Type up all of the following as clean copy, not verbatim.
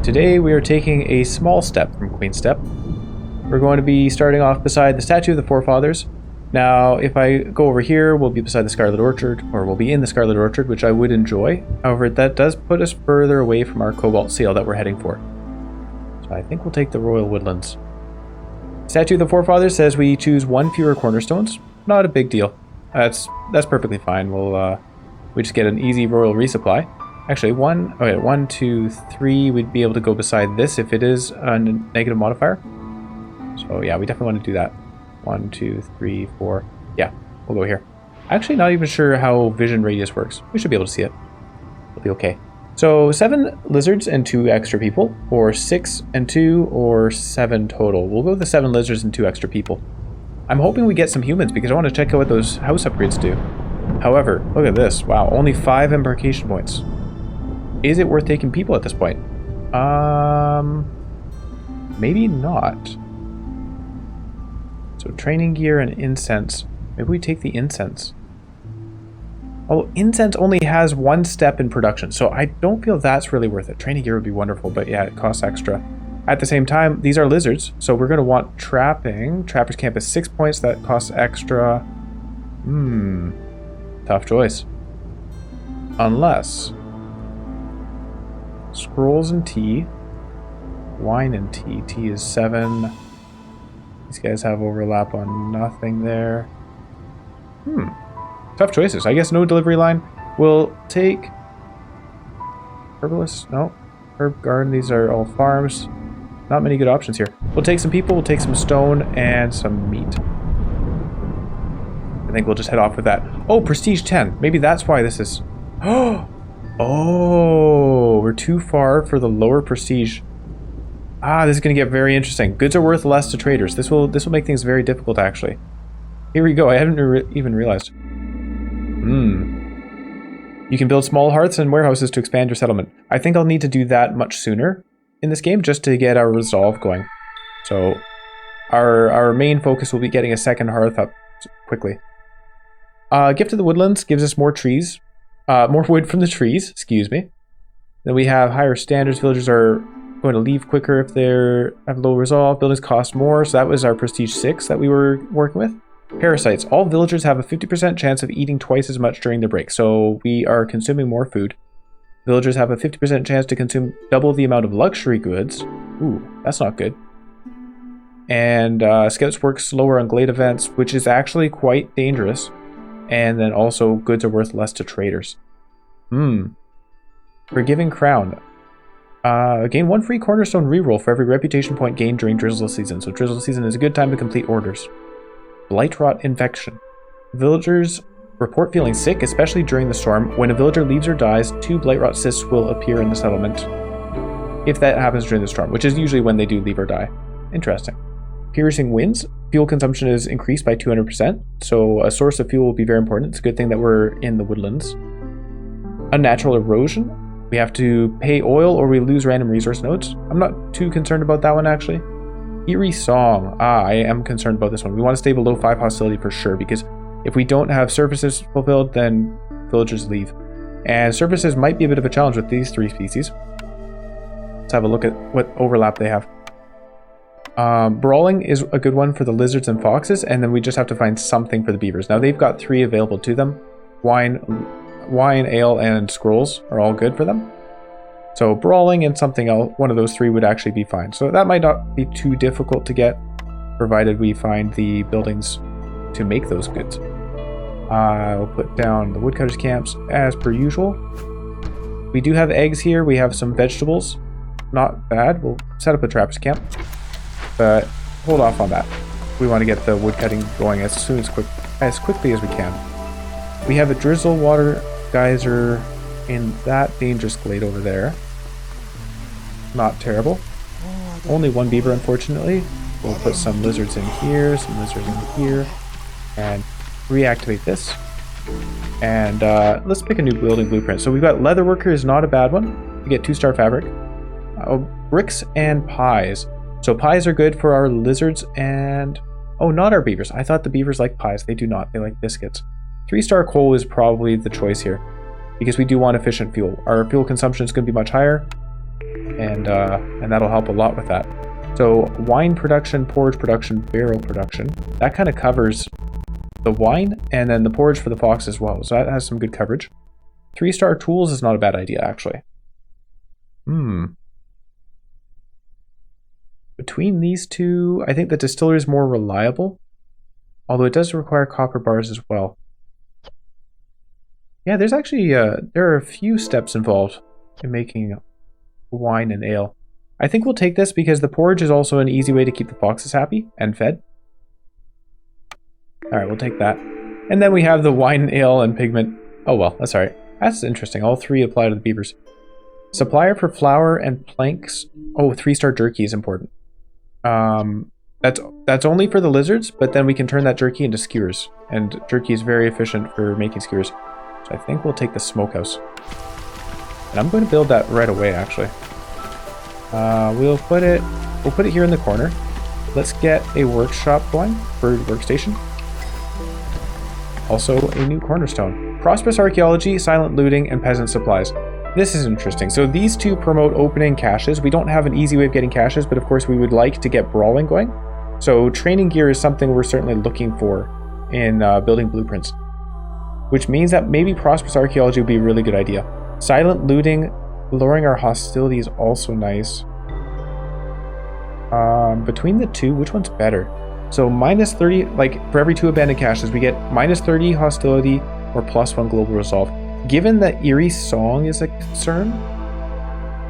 Today we are taking a small step from Queen Step. We're going to be starting off beside the statue of the forefathers. Now, if I go over here, we'll be beside the Scarlet Orchard, or we'll be in the Scarlet Orchard, which I would enjoy. However, that does put us further away from our Cobalt Seal that we're heading for. So I think we'll take the Royal Woodlands. Statue of the Forefathers says we choose 1 fewer cornerstones. Not a big deal. That's perfectly fine. We just get an easy royal resupply. Actually, 1, 2, 3, we'd be able to go beside this if it is a negative modifier. So yeah, we definitely want to do that. 1, 2, 3, 4. Yeah, we'll go here. Actually, not even sure how vision radius works. We should be able to see it. We'll be okay. So 7 lizards and 2 extra people, or 6 and 2, or 7 total. We'll go with the 7 lizards and 2 extra people. I'm hoping we get some humans because I want to check out what those house upgrades do. However, look at this. Wow, only 5 embarkation points. Is it worth taking people at this point? Maybe not. So training gear and incense. Maybe we take the incense. Oh, incense only has 1 step in production, so I don't feel that's really worth it. Training gear would be wonderful, but yeah, it costs extra. At the same time, these are lizards, so we're going to want trapping. Trapper's Camp is 6 points, that costs extra. Tough choice. Unless... Scrolls and tea. Wine and tea. Tea is 7. These guys have overlap on nothing there. Tough choices. I guess no delivery line. We'll take... Herbalist? No. Herb garden. These are all farms. Not many good options here. We'll take some people. We'll take some stone and some meat. I think we'll just head off with that. Oh, Prestige 10. Maybe that's why this is... Oh, we're too far for the lower prestige. This is going to get very interesting. Goods are worth less to traders. This will make things very difficult, actually. Here we go. I haven't even realized. You can build small hearths and warehouses to expand your settlement. I think I'll need to do that much sooner in this game just to get our resolve going. So our main focus will be getting a second hearth up quickly. Gift of the Woodlands gives us more trees. More wood from the trees, excuse me. Then we have higher standards. Villagers are going to leave quicker if they have low resolve. Buildings cost more, so that was our prestige 6 that we were working with. Parasites. All villagers have a 50% chance of eating twice as much during their break, so we are consuming more food. Villagers have a 50% chance to consume double the amount of luxury goods. Ooh, that's not good. And scouts work slower on glade events, which is actually quite dangerous. And then also, goods are worth less to traders. Forgiving Crown. Gain 1 free cornerstone reroll for every reputation point gained during drizzle season. So drizzle season is a good time to complete orders. Blight Rot Infection. Villagers report feeling sick, especially during the storm. When a villager leaves or dies, 2 Blight Rot cysts will appear in the settlement. If that happens during the storm, which is usually when they do leave or die. Interesting. Piercing Winds. Fuel consumption is increased by 200%, so a source of fuel will be very important. It's a good thing that we're in the woodlands. Unnatural Erosion. We have to pay oil or we lose random resource nodes. I'm not too concerned about that one, actually. Eerie Song. I am concerned about this one. We want to stay below 5 hostility for sure, because if we don't have surfaces fulfilled, then villagers leave. And surfaces might be a bit of a challenge with these 3 species. Let's have a look at what overlap they have. Brawling is a good one for the lizards and foxes, and then we just have to find something for the beavers. Now they've got 3 available to them. Wine, ale, and scrolls are all good for them. So brawling and something else, one of those 3 would actually be fine. So that might not be too difficult to get, provided we find the buildings to make those goods. I'll put down the woodcutters' camps as per usual. We do have eggs here. We have some vegetables. Not bad. We'll set up a trapper's camp. But hold off on that. We want to get the woodcutting going as quickly as we can. We have a drizzle water geyser in that dangerous glade over there. Not terrible. Only 1 beaver, unfortunately. We'll put some lizards in here, some lizards in here, and reactivate this. And let's pick a new building blueprint. So we've got leatherworker is not a bad one. We get 2-star fabric. Bricks and pies. So pies are good for our lizards and... Oh, not our beavers. I thought the beavers like pies. They do not. They like biscuits. 3-star coal is probably the choice here because we do want efficient fuel. Our fuel consumption is going to be much higher. and that'll help a lot with that. So wine production, porridge production, barrel production, that kind of covers the wine, and then the porridge for the fox as well. So that has some good coverage. 3-star tools is not a bad idea, actually. Between these two, I think the distillery is more reliable, although it does require copper bars as well. Yeah, there's actually, there are a few steps involved in making wine and ale. I think we'll take this because the porridge is also an easy way to keep the foxes happy and fed. Alright, we'll take that. And then we have the wine, ale, and pigment. Oh well, that's alright. That's interesting. All 3 apply to the beavers. Supplier for flour and planks. Oh, 3-star jerky is important. That's only for the lizards, but then we can turn that jerky into skewers. And jerky is very efficient for making skewers. So I think we'll take the smokehouse. And I'm going to build that right away, actually. We'll put it here in the corner. Let's get a workshop going for workstation. Also a new cornerstone. Prosperous archaeology, silent looting, and peasant supplies. This is interesting. So these two promote opening caches. We don't have an easy way of getting caches, but of course we would like to get brawling going. So training gear is something we're certainly looking for in building blueprints. Which means that maybe prosperous archaeology would be a really good idea. Silent looting, lowering our hostility is also nice. Between the two, which one's better? So minus 30, like for every 2 abandoned caches, we get minus 30 hostility or +1 global resolve. Given that Eerie Song is a concern,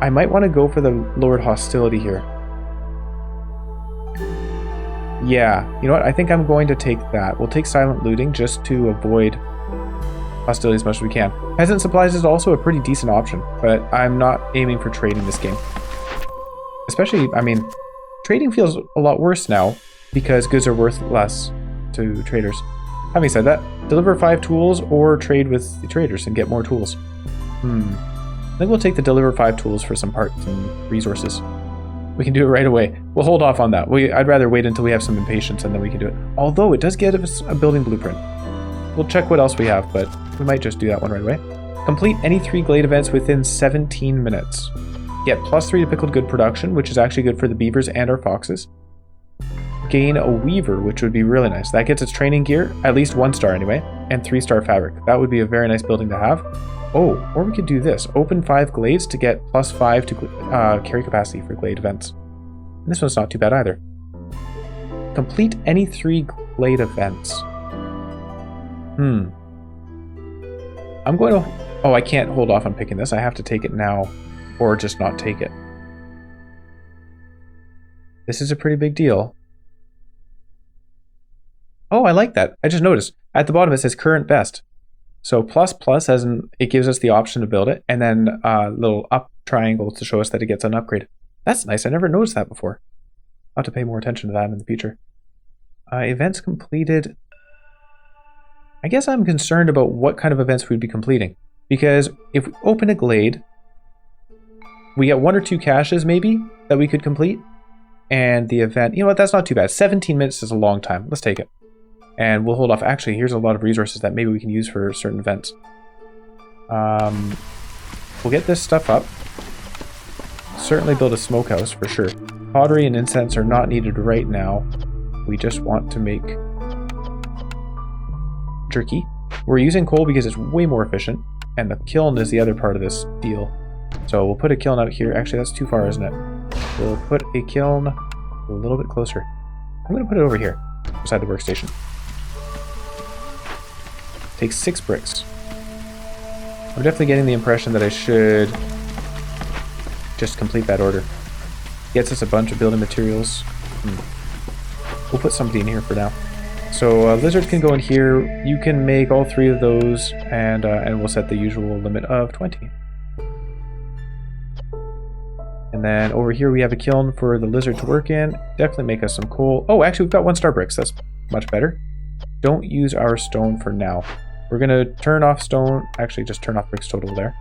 I might want to go for the lowered hostility here. Yeah, you know what? I think I'm going to take that. We'll take silent looting just to avoid hostility as much as we can. Peasant supplies is also a pretty decent option, but I'm not aiming for trading this game. Especially, I mean, trading feels a lot worse now because goods are worth less to traders. Having said that, deliver 5 tools or trade with the traders and get more tools. I think we'll take the deliver 5 tools for some parts and resources. We can do it right away. We'll hold off on that. I'd rather wait until we have some impatience and then we can do it. Although it does get us a building blueprint. We'll check what else we have, but we might just do that one right away. Complete any 3 glade events within 17 minutes. Get +3 to pickled good production, which is actually good for the beavers and our foxes. Gain a weaver, which would be really nice. That gets its training gear, at least 1 star anyway, and 3-star fabric. That would be a very nice building to have. Oh, or we could do this. Open 5 glades to get +5 to carry capacity for glade events. And this one's not too bad either. Complete any 3 glade events. I'm going to... Oh, I can't hold off on picking this. I have to take it now, or just not take it. This is a pretty big deal. Oh, I like that. I just noticed. At the bottom it says current best. So ++ as in it gives us the option to build it, and then a little up triangle to show us that it gets an upgrade. That's nice. I never noticed that before. I'll have to pay more attention to that in the future. Events completed. I guess I'm concerned about what kind of events we'd be completing. Because if we open a glade, we get 1 or 2 caches maybe that we could complete. And the event, you know what, that's not too bad. 17 minutes is a long time. Let's take it. And we'll hold off. Actually, here's a lot of resources that maybe we can use for certain events. We'll get this stuff up. Certainly build a smokehouse for sure. Pottery and incense are not needed right now. We just want to make jerky. We're using coal because it's way more efficient. And the kiln is the other part of this deal. So we'll put a kiln out here. Actually, that's too far, isn't it? We'll put a kiln a little bit closer. I'm going to put it over here, beside the workstation. Takes 6 bricks. I'm definitely getting the impression that I should just complete that order. Gets us a bunch of building materials. We'll put somebody in here for now. So lizards can go in here. You can make all 3 of those, and we'll set the usual limit of 20. And then over here we have a kiln for the lizard to work in. Definitely make us some coal. Oh, actually we've got 1-star bricks. That's much better. Don't use our stone for now. We're going to turn off stone. Actually, just turn off bricks total there.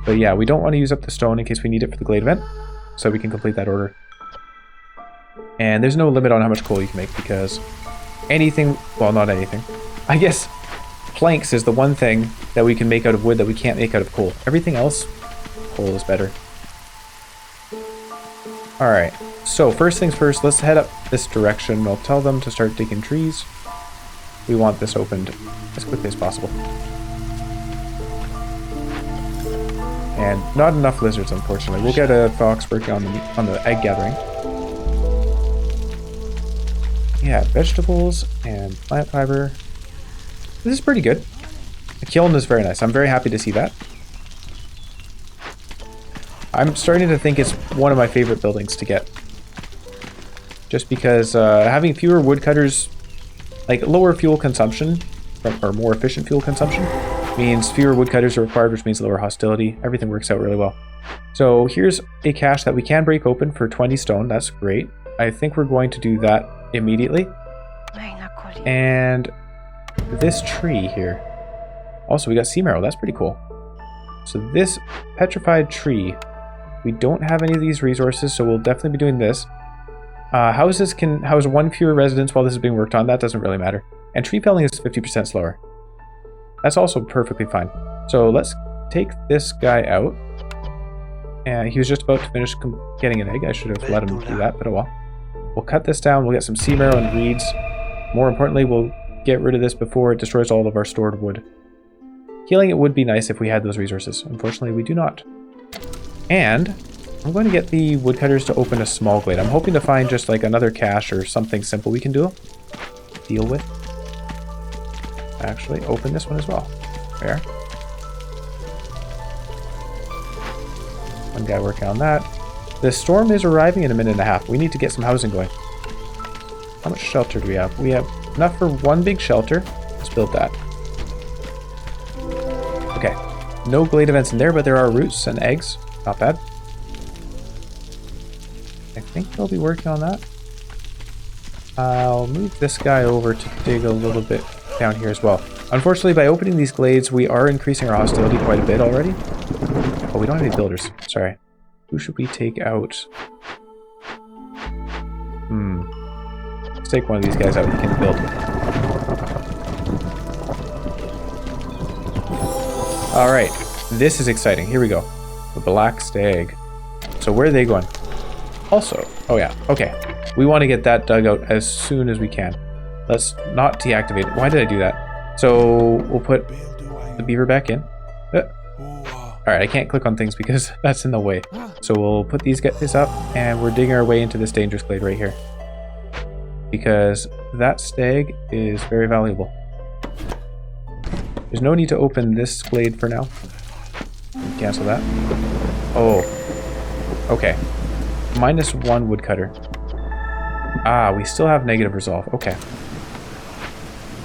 But yeah, we don't want to use up the stone in case we need it for the glade event. So we can complete that order. And there's no limit on how much coal you can make because anything... Well, not anything. I guess planks is the one thing that we can make out of wood that we can't make out of coal. Everything else, coal is better. Alright, so first things first, let's head up this direction. I'll tell them to start digging trees. We want this opened as quickly as possible. And not enough lizards, unfortunately. We'll get a fox working on the egg gathering. Yeah, vegetables and plant fiber. This is pretty good. The kiln is very nice. I'm very happy to see that. I'm starting to think it's one of my favorite buildings to get. Just because having fewer woodcutters, like lower fuel consumption, or more efficient fuel consumption, means fewer woodcutters are required, which means lower hostility. Everything works out really well. So here's a cache that we can break open for 20 stone. That's great. I think we're going to do that immediately. And this tree here. Also, we got sea marrow. That's pretty cool. So this petrified tree, we don't have any of these resources, so we'll definitely be doing this. Houses can house one fewer residents while this is being worked on. That doesn't really matter. And tree felling is 50% slower. That's also perfectly fine. So let's take this guy out. And he was just about to finish getting an egg. I should have let him do that, but oh well. We'll cut this down. We'll get some sea marrow and reeds. More importantly, we'll get rid of this before it destroys all of our stored wood. Healing it would be nice if we had those resources. Unfortunately, we do not. And I'm going to get the woodcutters to open a small glade. I'm hoping to find just like another cache or something simple we can deal with. Actually, open this one as well. There. One guy working on that. The storm is arriving in a minute and a half. We need to get some housing going. How much shelter do we have? We have enough for one big shelter. Let's build that. Okay. No glade events in there, but there are roots and eggs. Not bad. I think they'll be working on that. I'll move this guy over to dig a little bit down here as well. Unfortunately, by opening these glades, we are increasing our hostility quite a bit already. Oh, we don't have any builders. Sorry. Who should we take out? Let's take one of these guys out. He can build. Alright. This is exciting. Here we go. The black stag. So where are they going? Also, oh yeah, okay. We want to get that dug out as soon as we can. Let's not deactivate it. Why did I do that? So we'll put the beaver back in. Alright, I can't click on things because that's in the way. So we'll put these guys up and we're digging our way into this dangerous glade right here. Because that stag is very valuable. There's no need to open this glade for now. Cancel that. Oh. Okay. -1 woodcutter. Ah, we still have negative resolve. Okay.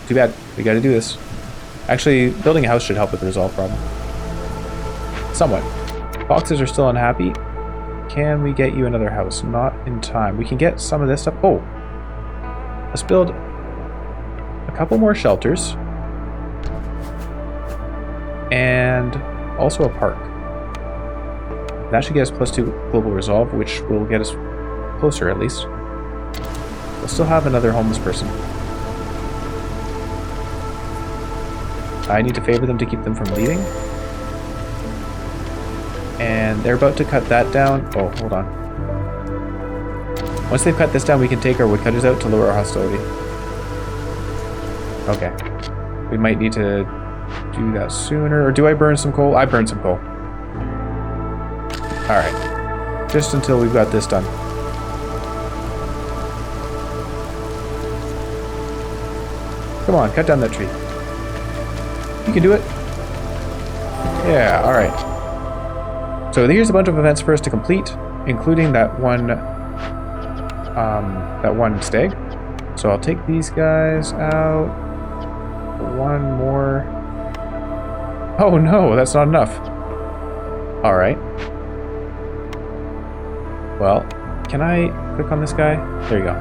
Too bad. We gotta do this. Actually, building a house should help with the resolve problem. Somewhat. Foxes are still unhappy. Can we get you another house? Not in time. We can get some of this stuff. Oh! Let's build a couple more shelters. And also a park. That should get us +2 global resolve, which will get us closer at least. We'll still have another homeless person. I need to favor them to keep them from leaving. And they're about to cut that down. Oh, hold on. Once they've cut this down, we can take our woodcutters out to lower our hostility. Okay. We might need to do that sooner. Or do I burn some coal? I burn some coal. Alright. Just until we've got this done. Come on, cut down that tree. You can do it. Yeah, alright. So here's a bunch of events for us to complete, including that one stag. So I'll take these guys out. One more. Oh no, that's not enough. Alright. Well, can I click on this guy? There you go.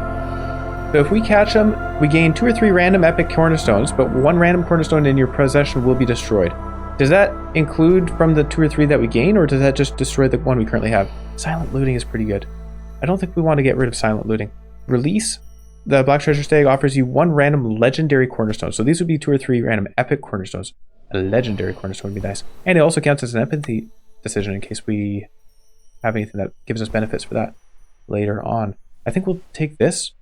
So if we catch him, we gain 2 or 3 random epic cornerstones, but 1 random cornerstone in your possession will be destroyed. Does that include from the 2 or 3 that we gain, or does that just destroy the one we currently have? Silent looting is pretty good. I don't think we want to get rid of silent looting. Release. The Black Treasure Stag offers you 1 random legendary cornerstone. So these would be 2 or 3 random epic cornerstones. A legendary cornerstone would be nice. And it also counts as an empathy decision in case we have anything that gives us benefits for that. later on. I think we'll take this.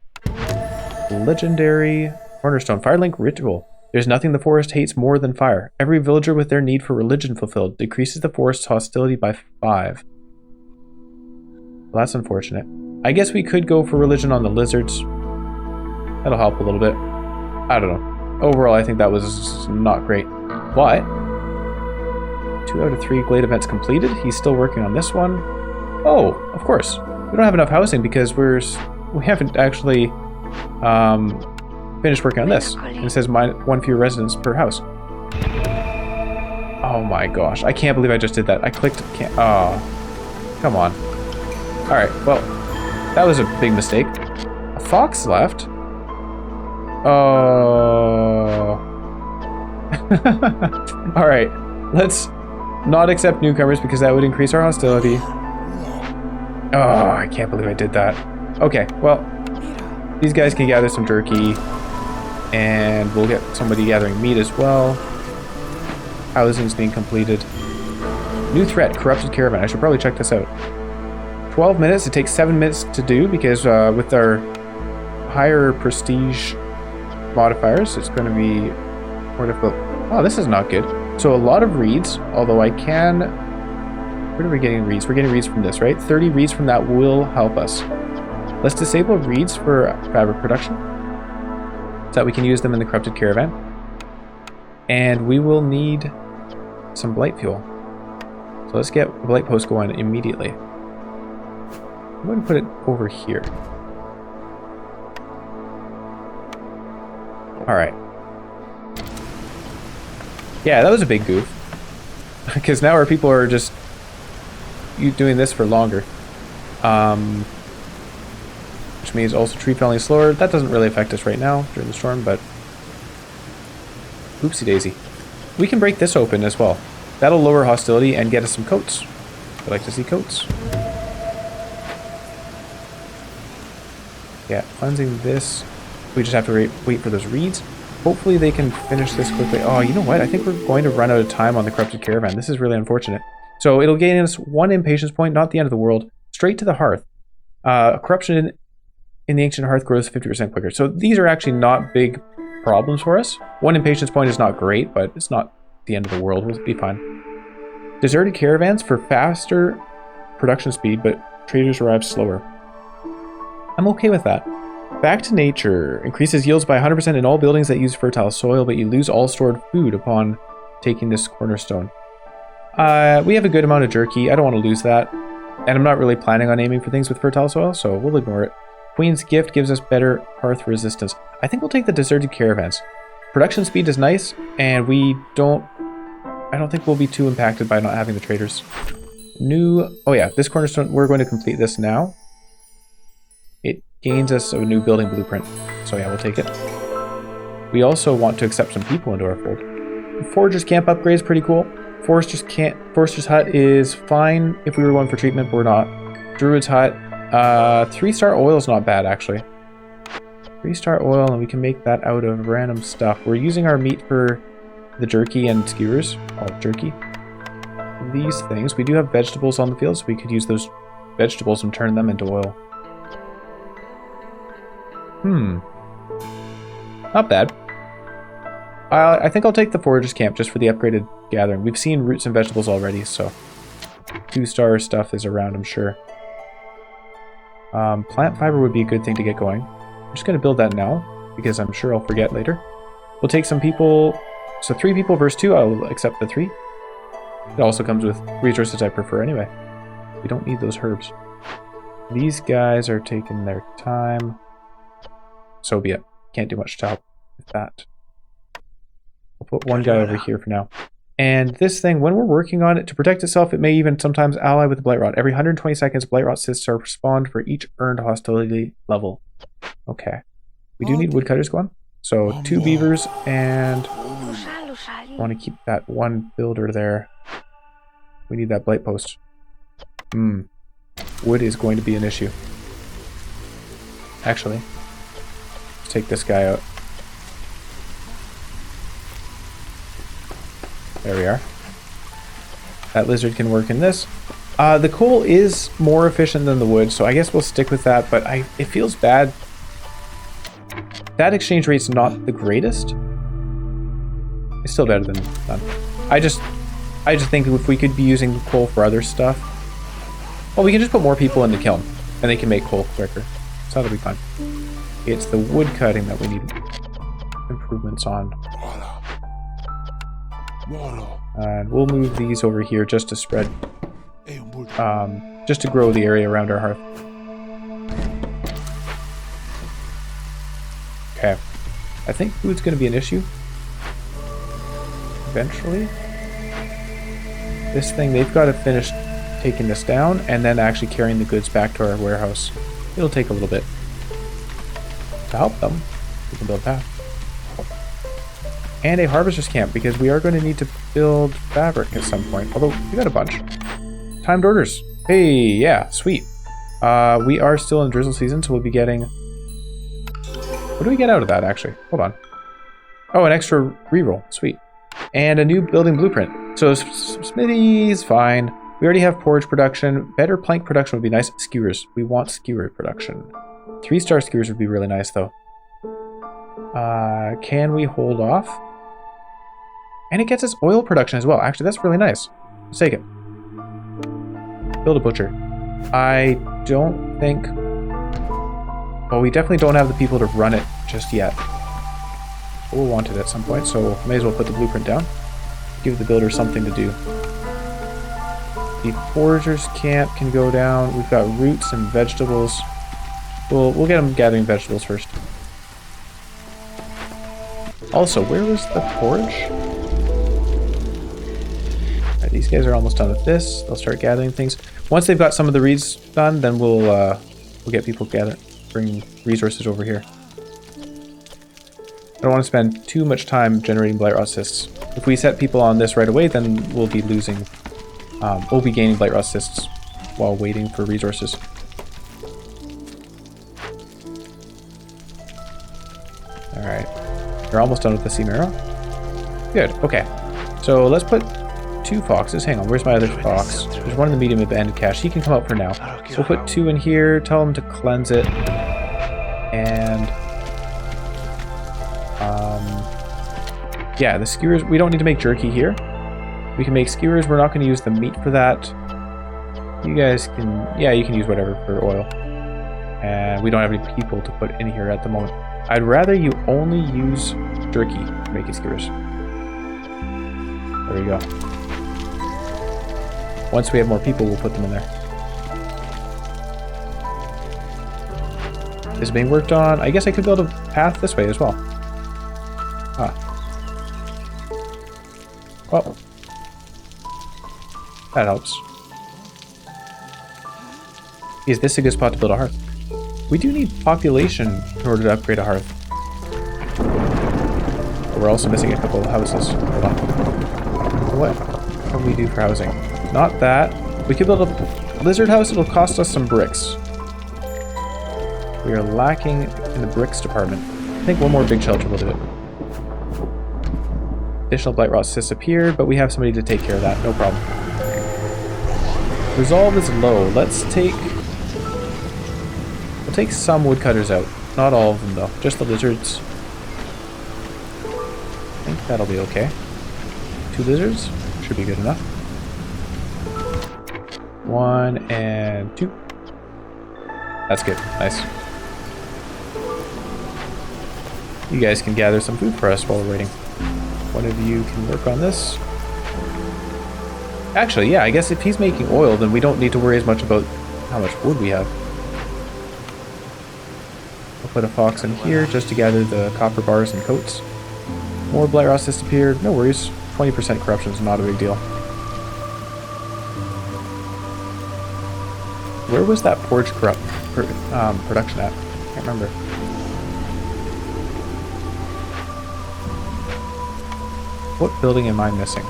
Legendary Cornerstone. Firelink Ritual. There's nothing the forest hates more than fire. Every villager with their need for religion fulfilled decreases the forest's hostility by 5. Well, that's unfortunate. I guess we could go for religion on the lizards. That'll help a little bit. I don't know. Overall, I think that was not great. But 2 out of 3 Glade events completed. He's still working on this one. Oh, of course. We don't have enough housing because we haven't actually finished working on this. And it says 1 fewer residents per house. Oh my gosh. I can't believe I just did that. I clicked... Oh, come on. Alright, well, that was a big mistake. A fox left. Oh. Alright, let's not accept newcomers because that would increase our hostility. Oh, I can't believe I did that. Okay, well, these guys can gather some jerky, and we'll get somebody gathering meat as well. Housing's being completed. New threat, corrupted caravan. I should probably check this out. 12 minutes. It takes 7 minutes to do because with our higher prestige modifiers, it's going to be more difficult. Oh, this is not good. So a lot of reeds, although I can... Where are we getting reeds? We're getting reeds from this, right? 30 reeds from that will help us. Let's disable reeds for fabric production so that we can use them in the corrupted caravan. And we will need some blight fuel. So let's get the blight post going immediately. I'm going to put it over here. Alright. Yeah, that was a big goof. Because now our people are just doing this for longer. Which means also tree felling slower. That doesn't really affect us right now during the storm, but... Oopsie daisy. We can break this open as well. That'll lower hostility and get us some coats. I'd like to see coats. Yeah, cleansing this. We just have to wait for those reeds. Hopefully they can finish this quickly. Oh, you know what? I think we're going to run out of time on the corrupted caravan. This is really unfortunate. So it'll gain us 1 impatience point, not the end of the world. Straight to the hearth. Corruption in the ancient hearth grows 50% quicker. So these are actually not big problems for us. 1 impatience point is not great, but it's not the end of the world. We'll be fine. Deserted caravans for faster production speed, but traders arrive slower. I'm okay with that. Back to nature. Increases yields by 100% in all buildings that use fertile soil, but you lose all stored food upon taking this cornerstone. We have a good amount of jerky. I don't want to lose that. And I'm not really planning on aiming for things with fertile soil, so we'll ignore it. Queen's Gift gives us better hearth resistance. I think we'll take the deserted caravans. Production speed is nice, and I don't think we'll be too impacted by not having the traders. Oh yeah, this cornerstone, we're going to complete this now. It gains us a new building blueprint. So yeah, we'll take it. We also want to accept some people into our fold. Forager's camp upgrade is pretty cool. Forester's hut is fine if we were going for treatment, but we're not. Druid's hut. 3-star oil is not bad, actually. 3-star oil, and we can make that out of random stuff. We're using our meat for the jerky and skewers. All jerky. These things. We do have vegetables on the field, so we could use those vegetables and turn them into oil. Not bad. I think I'll take the Forager's Camp just for the upgraded gathering. We've seen roots and vegetables already, so 2-star stuff is around, I'm sure. Plant fiber would be a good thing to get going. I'm just going to build that now, because I'm sure I'll forget later. We'll take some people. So 3 people versus 2, I'll accept the 3. It also comes with resources I prefer anyway. We don't need those herbs. These guys are taking their time. So be it. Can't do much to help with that. I'll put one guy over here for now. And this thing, when we're working on it, to protect itself, it may even sometimes ally with the Blight Rot. Every 120 seconds, Blight Rot cysts are spawned for each earned hostility level. Okay. We do need woodcutters going. So 2 beavers, and I want to keep that 1 builder there. We need that blight post. Wood is going to be an issue. Actually, let's take this guy out. There we are. That lizard can work in this. The coal is more efficient than the wood, so I guess we'll stick with that, but it feels bad. That exchange rate's not the greatest. It's still better than none. I just think if we could be using coal for other stuff, well, we can just put more people in the kiln, and they can make coal quicker. So that'll be fun. It's the wood cutting that we need improvements on. And we'll move these over here just to spread, just to grow the area around our hearth. Okay. I think food's going to be an issue. Eventually. This thing, they've got to finish taking this down and then actually carrying the goods back to our warehouse. It'll take a little bit. To help them, we can build that. And a harvester's camp, because we are going to need to build fabric at some point. Although, we got a bunch. Timed orders. Hey, yeah, sweet. We are still in drizzle season, so we'll be getting... What do we get out of that, actually? Hold on. Oh, an extra reroll. Sweet. And a new building blueprint. So, smithy's fine. We already have porridge production. Better plank production would be nice. Skewers. We want skewer production. 3-star skewers would be really nice, though. Can we hold off? And it gets us oil production as well. Actually, that's really nice. Let's take it. Build a butcher. I don't think... Well, we definitely don't have the people to run it just yet. We'll want it at some point, so may as well put the blueprint down. Give the builder something to do. The foragers camp can go down. We've got roots and vegetables. We'll get them gathering vegetables first. Also, where was the porridge? Alright, these guys are almost done with this. They'll start gathering things. Once they've got some of the reeds done, then we'll get people bring resources over here. I don't want to spend too much time generating blight rot cysts. If we set people on this right away, then we'll be losing. We'll be gaining blight rot cysts while waiting for resources. Alright. You're almost done with the sea marrow? Good, okay. So let's put 2 foxes. Hang on, where's my other fox? There's one in the medium abandoned cache. He can come out for now. So we'll put 2 in here, tell him to cleanse it. And... yeah, the skewers, we don't need to make jerky here. We can make skewers, we're not going to use the meat for that. You guys can, yeah, you can use whatever for oil. And we don't have any people to put in here at the moment. I'd rather you only use jerky for making skewers. There we go. Once we have more people, we'll put them in there. This is being worked on. I guess I could build a path this way as well. Ah. Well. That helps. Is this a good spot to build a hearth? We do need population in order to upgrade a hearth. But we're also missing a couple of houses. Hold on. What can we do for housing? Not that. We could build a lizard house. It'll cost us some bricks. We are lacking in the bricks department. I think one more big shelter will do it. Additional blight rot cysts appeared, but we have somebody to take care of that. No problem. Resolve is low. Let's take... We'll take some woodcutters out. Not all of them, though. Just the lizards. I think that'll be okay. 2 lizards. Should be good enough. 1 and 2. That's good. Nice. You guys can gather some food for us while we're waiting. One of you can work on this. Actually, yeah, I guess if he's making oil, then we don't need to worry as much about how much wood we have. I'll put a fox in here just to gather the copper bars and coats. More blight rot cysts appeared. No worries. 20% corruption is not a big deal. Where was that porridge production at? I can't remember. What building am I missing?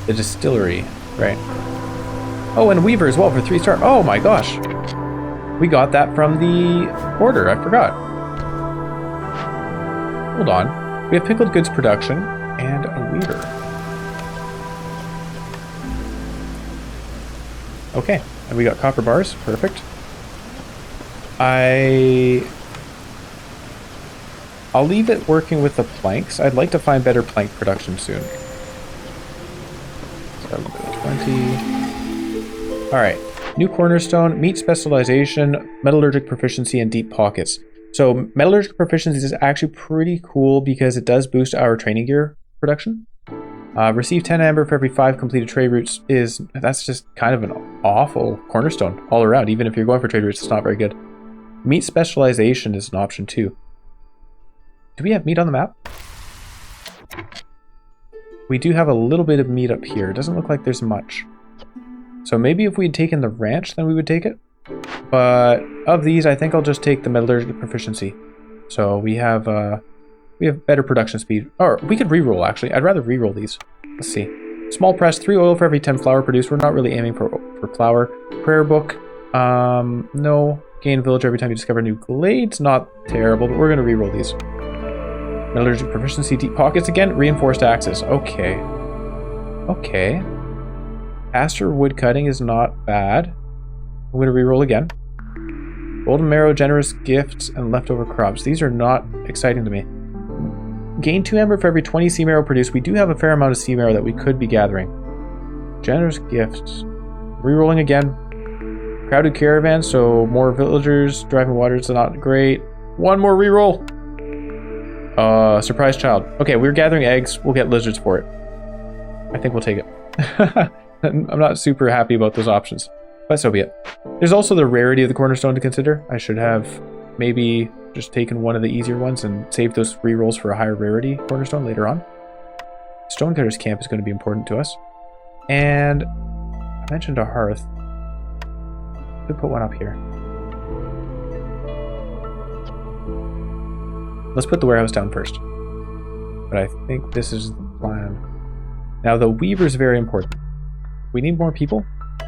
The distillery, right. Oh, and Weaver as well for 3-star. Oh my gosh. We got that from the order, I forgot. Hold on. We have pickled goods production and a Weaver. Okay, and we got copper bars. Perfect. I'll leave it working with the planks. I'd like to find better plank production soon. 20. Alright. New cornerstone, meat specialization, metallurgic proficiency, and deep pockets. So metallurgic proficiency is actually pretty cool because it does boost our training gear production. Receive 10 amber for every 5 completed trade routes that's just kind of an awful cornerstone all around. Even if you're going for trade routes, it's not very good. Meat specialization is an option too. Do we have meat on the map? We do have a little bit of meat up here. It doesn't look like there's much. So maybe if we'd taken the ranch, then we would take it. But of these, I think I'll just take the metallurgical proficiency. So we have better production speed. Or we could reroll actually. I'd rather reroll these. Let's see. Small press, 3 oil for every 10 flour produced. We're not really aiming for flour. Prayer book. No. Gain village every time you discover new glades. Not terrible, but we're going to reroll these. Metallurgic proficiency, deep pockets again. Reinforced axes. Okay. Okay. Pasture wood cutting is not bad. I'm going to reroll again. Golden marrow, generous gifts, and leftover crops. These are not exciting to me. Gain 2 amber for every 20 sea marrow produced. We do have a fair amount of sea marrow that we could be gathering. Generous gifts. Rerolling again. Crowded caravan, so more villagers. Driving water is not great. One more reroll. Surprise child. Okay, we're gathering eggs. We'll get lizards for it. I think we'll take it. I'm not super happy about those options, but so be it. There's also the rarity of the cornerstone to consider. I should have maybe just taken one of the easier ones and saved those rerolls for a higher rarity cornerstone later on. Stonecutter's camp is going to be important to us. And I mentioned a hearth. Could put one up here. Let's put the warehouse down first. But I think this is the plan. Now the weaver is very important. We need more people.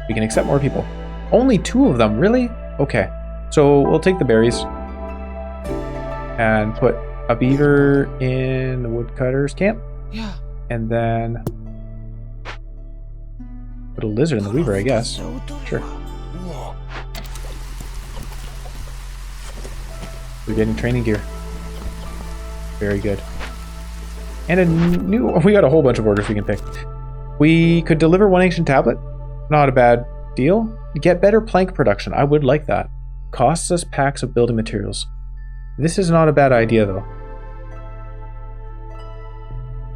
We can accept more people. Only 2 of them, really? Okay. So we'll take the berries. And put a beaver in the woodcutter's camp. Yeah. And then put a lizard in the weaver, I guess. Sure. We're getting training gear. Very good. And a new... We got a whole bunch of orders we can pick. We could deliver 1 ancient tablet. Not a bad deal. Get better plank production. I would like that. Costs us packs of building materials. This is not a bad idea, though.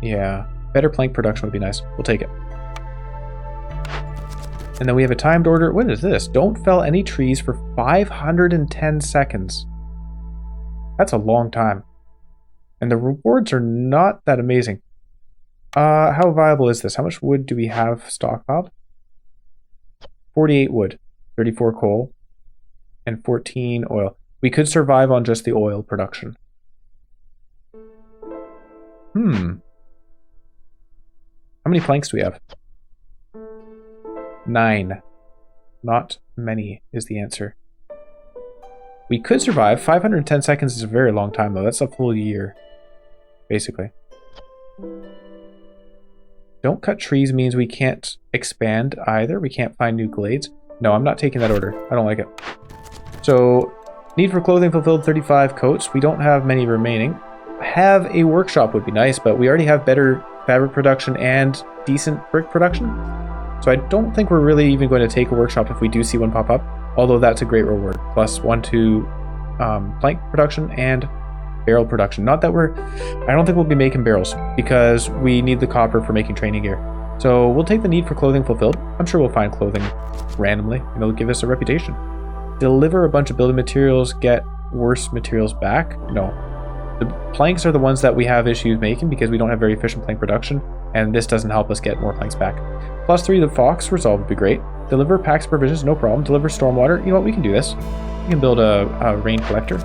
Yeah. Better plank production would be nice. We'll take it. And then we have a timed order. What is this? Don't fell any trees for 510 seconds. That's a long time. And the rewards are not that amazing. How viable is this? How much wood do we have stockpiled? 48 wood, 34 coal, and 14 oil. We could survive on just the oil production. How many planks do we have? 9. Not many is the answer. We could survive. 510 seconds is a very long time, though. That's a full year, basically. Don't cut trees means we can't expand either. We can't find new glades. No, I'm not taking that order. I don't like it. So, need for clothing fulfilled, 35 coats. We don't have many remaining. Have a workshop would be nice, but we already have better fabric production and decent brick production. So I don't think we're really even going to take a workshop if we do see one pop up, although that's a great reward. Plus 1 to plank production and barrel production. Not that I don't think we'll be making barrels because we need the copper for making training gear. So we'll take the need for clothing fulfilled. I'm sure we'll find clothing randomly and it'll give us a reputation. Deliver a bunch of building materials, get worse materials back. No. The planks are the ones that we have issues making because we don't have very efficient plank production, and this doesn't help us get more planks back. Plus 3 the fox resolve would be great. Deliver packs of provisions, no problem. Deliver stormwater. You know what, we can do this. We can build a rain collector.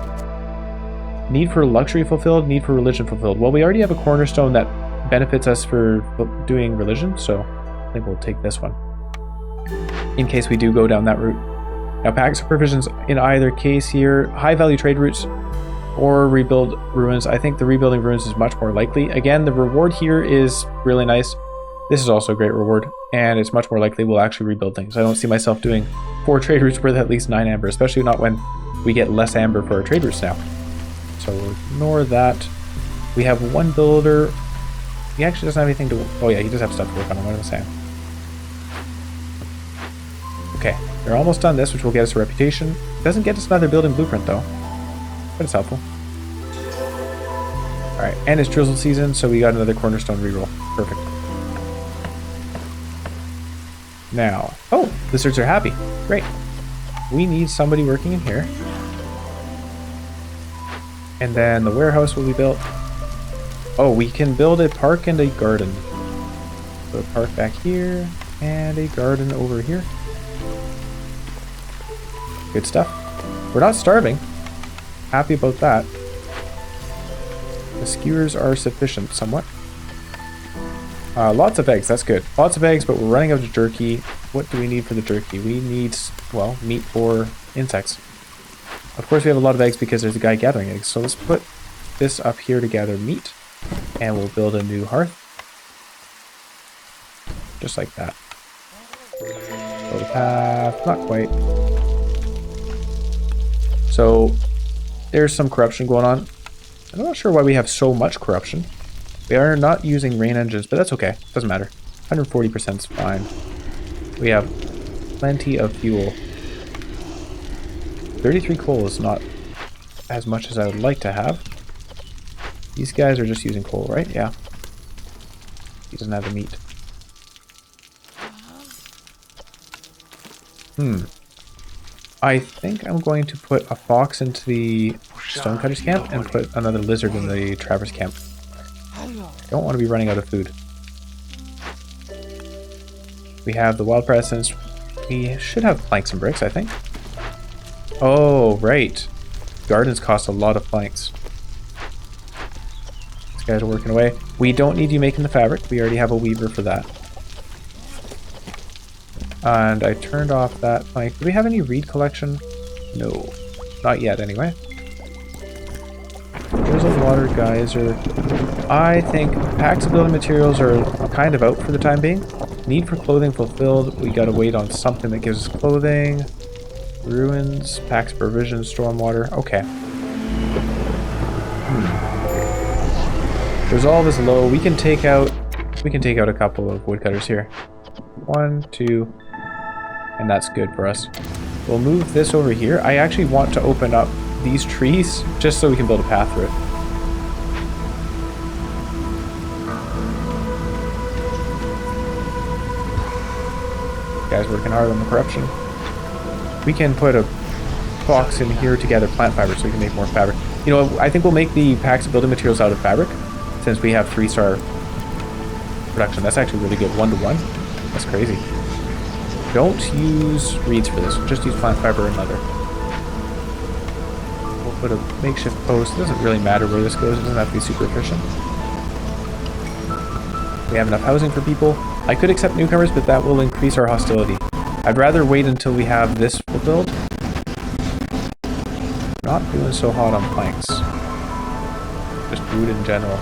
Need for luxury fulfilled, need for religion fulfilled. Well, we already have a cornerstone that benefits us for doing religion, so I think we'll take this one in case we do go down that route. Now, packs of provisions in either case here, high value trade routes or rebuild ruins. I think the rebuilding ruins is much more likely. Again, the reward here is really nice. This is also a great reward, and it's much more likely we'll actually rebuild things. I don't see myself doing 4 trade routes worth at least 9 amber, especially not when we get less amber for our trade routes now. So we'll ignore that. We have 1 builder. He actually doesn't have anything to... Oh yeah, he does have stuff to work on. What am I saying? Okay, they're almost done this, which will get us a reputation. Doesn't get us another building blueprint though, but it's helpful. Alright, and it's drizzle season, so we got another cornerstone reroll. Perfect. Now, oh, lizards are happy. Great. We need somebody working in here. And then the warehouse will be built. Oh, we can build a park and a garden. So a park back here, and a garden over here. Good stuff. We're not starving. Happy about that. The skewers are sufficient somewhat. Lots of eggs, that's good. Lots of eggs, but we're running out of jerky. What do we need for the jerky? We need, well, meat for insects. Of course we have a lot of eggs because there's a guy gathering eggs. So let's put this up here to gather meat. And we'll build a new hearth. Just like that. Build a path, not quite. So there's some corruption going on. I'm not sure why we have so much corruption. We are not using rain engines, but that's okay. Doesn't matter. 140% is fine. We have plenty of fuel. 33 coal is not as much as I would like to have. These guys are just using coal, right? Yeah. He doesn't have the meat. I think I'm going to put a fox into the stonecutter's camp and put another lizard in the traverse camp. Don't want to be running out of food. We have the wild presence. We should have planks and bricks, I think. Oh, right. Gardens cost a lot of planks. These guys are working away. We don't need you making the fabric. We already have a weaver for that. And I turned off that plank. Do we have any reed collection? No. Not yet, anyway. There's a water geyser. I think packs of building materials are kind of out for the time being. Need for clothing fulfilled. We gotta wait on something that gives us clothing. Ruins, packs of provisions, stormwater. Okay. Resolve is low. We can take out a couple of woodcutters here. 1, 2, and that's good for us. We'll move this over here. I actually want to open up these trees just so we can build a path through it. Guys working hard on the corruption. We can put a box in here to gather plant fiber so we can make more fabric. You know, I think we'll make the packs of building materials out of fabric since we have 3-star production. That's actually really good. 1-to-1. That's crazy. Don't use reeds for this. Just use plant fiber and leather. We'll put a makeshift post. It doesn't really matter where this goes. It doesn't have to be super efficient. We have enough housing for people. I could accept newcomers, but that will increase our hostility. I'd rather wait until we have this fulfilled. Not doing so hot on planks. Just wood in general.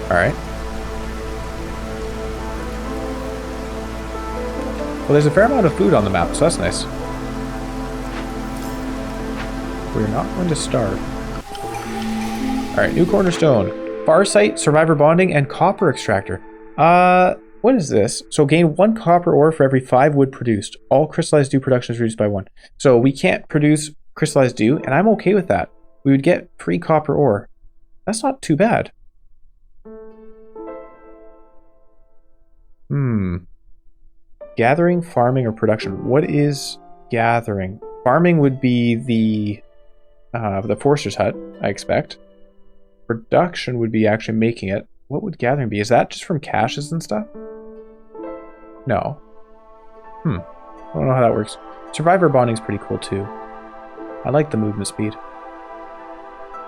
Alright. Well, there's a fair amount of food on the map, so that's nice. We're not going to starve. Alright, new cornerstone. Farsight, survivor bonding, and copper extractor. What is this? So gain 1 copper ore for every 5 wood produced. All crystallized dew production is reduced by 1. So we can't produce crystallized dew, and I'm okay with that. We would get free copper ore. That's not too bad. Gathering, farming, or production. What is gathering? Farming would be the forester's hut, I expect. Production would be actually making it. What would gathering be? Is that just from caches and stuff? No. I don't know how that works. Survivor bonding is pretty cool too. I like the movement speed.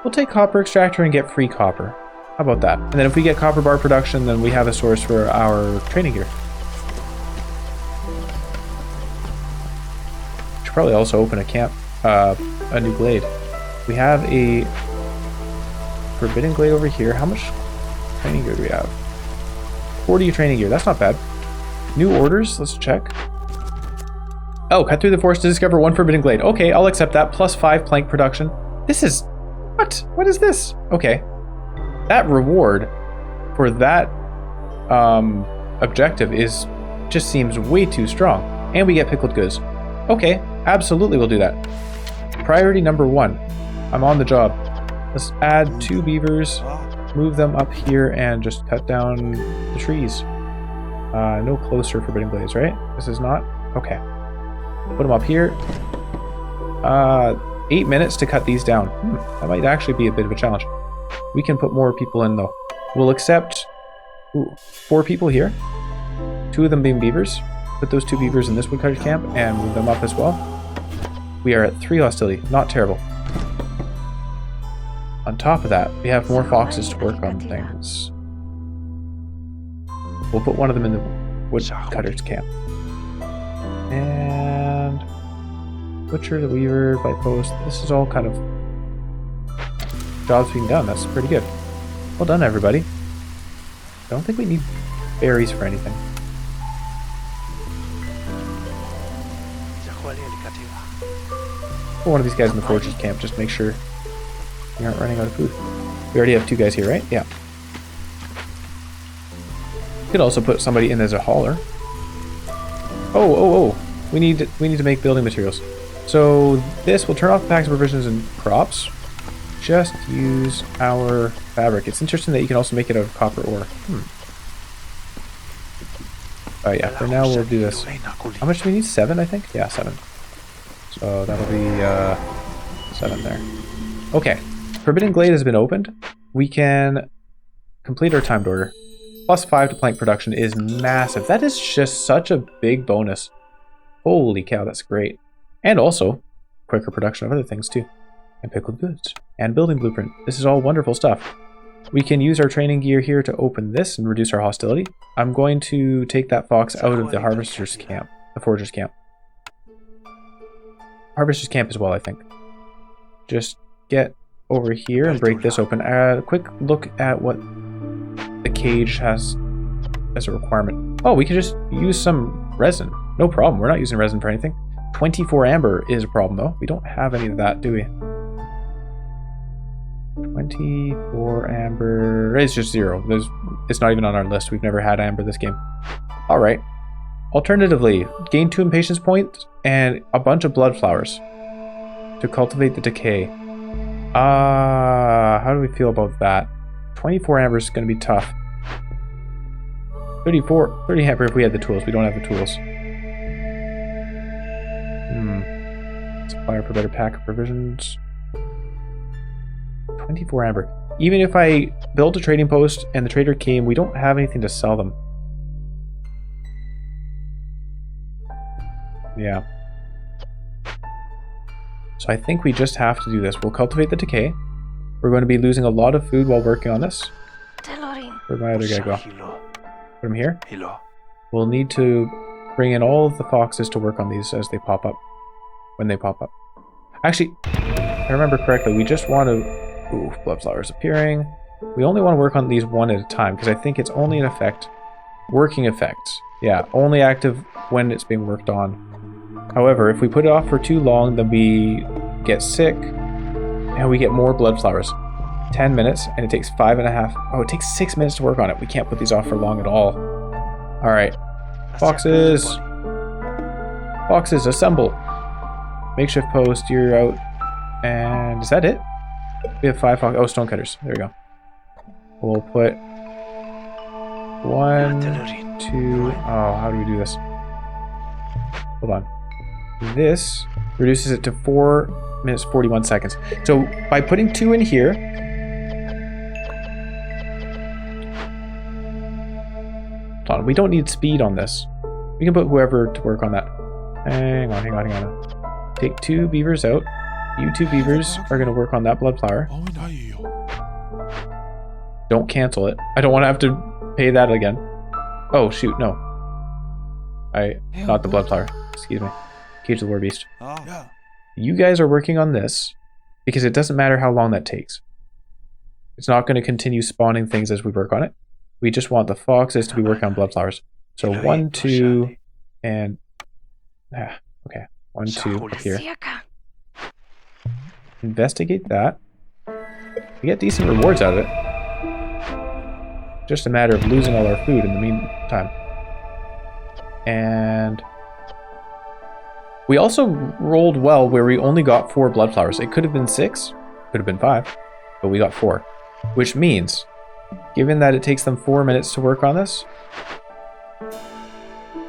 We'll take copper extractor and get free copper. How about that? And then if we get copper bar production, then we have a source for our training gear. probably also open a camp, a new glade. We have a forbidden glade over here. How much training gear do we have? 40 training gear. That's not bad. New orders. Let's check. Oh, cut through the forest to discover 1 forbidden glade. Okay, I'll accept that. +5 plank production. This is... What? What is this? Okay. That reward for that objective just seems way too strong. And we get pickled goods. Okay, absolutely we'll do that. Priority number 1. I'm on the job. Let's add 2 beavers, move them up here, and just cut down the trees. No closer forbidden glades, right? This is not? Okay. Put them up here. 8 minutes to cut these down. That might actually be a bit of a challenge. We can put more people in though. We'll accept 4 people here. 2 of them being beavers. Put those 2 beavers in this woodcutter camp and move them up as well. We are at 3 hostility. Not terrible. On top of that, we have more foxes to work on things. We'll put one of them in the woodcutter's camp. And butcher, the weaver, by post. This is all kind of jobs being done. That's pretty good. Well done, everybody. I don't think we need berries for anything. Put one of these guys in the forger's camp, just make sure we aren't running out of food. We already have 2 guys here, right? Yeah. Could also put somebody in as a hauler. Oh. We need to make building materials. So this will turn off the packs of provisions and crops. Just use our fabric. It's interesting that you can also make it out of copper ore. Oh yeah, for now we'll do this. How much do we need? 7, I think? Yeah, 7. So that'll be 7 there. Okay. Forbidden Glade has been opened. We can complete our timed order. +5 to plank production is massive. That is just such a big bonus. Holy cow, that's great. And also, quicker production of other things too. And pickled goods. And building blueprint. This is all wonderful stuff. We can use our training gear here to open this and reduce our hostility. I'm going to take that fox out of the harvester's camp. The forger's camp. Harvester's camp as well, I think. Just get over here and break this open. A quick look at what the cage has as a requirement. Oh, we can just use some resin. No problem. We're not using resin for anything. 24 amber is a problem though. We don't have any of that, do we? 24 amber. It's just 0. It's not even on our list. We've never had amber this game. All right. Alternatively, gain 2 impatience points and a bunch of blood flowers to cultivate the decay. How do we feel about that? 24 amber is going to be tough. 30 amber if we had the tools. We don't have the tools. Supplier for better pack of provisions. 24 amber. Even if I built a trading post and the trader came, we don't have anything to sell them. Yeah. So I think we just have to do this. We'll cultivate the decay. We're going to be losing a lot of food while working on this. Where'd my other guy go? Put him here. We'll need to bring in all of the foxes to work on these as they pop up. When they pop up. Actually, if I remember correctly, we just want to... Ooh, blood flowers appearing. We only want to work on these one at a time because I think it's only in effect. Working effects. Yeah, only active when it's being worked on. However, if we put it off for too long, then we get sick and we get more blood flowers. 10 minutes and it takes 5.5. Oh, it takes 6 minutes to work on it. We can't put these off for long at all. All right. Foxes. Foxes, assemble. Makeshift post, you're out. And is that it? We have 5 foxes. Oh, stonecutters. There we go. We'll put 1, 2. Oh, how do we do this? Hold on. This reduces it to 4 minutes 41 seconds. So by putting 2 in here, hold on, we don't need speed on this. We can put whoever to work on that. Hang on. Take 2 beavers out. You 2 beavers are going to work on that blood flower. Don't cancel it. I don't want to have to pay that again. Oh, shoot, no. Not the blood flower. Excuse me. Cage of the Warbeast. You guys are working on this because it doesn't matter how long that takes. It's not going to continue spawning things as we work on it. We just want the foxes to be working on bloodflowers. So 1, 2, and... okay. 1, 2 up here. Investigate that. We get decent rewards out of it. Just a matter of losing all our food in the meantime. And... we also rolled well where we only got 4 bloodflowers. It could have been 6, could have been 5, but we got 4. Which means, given that it takes them 4 minutes to work on this,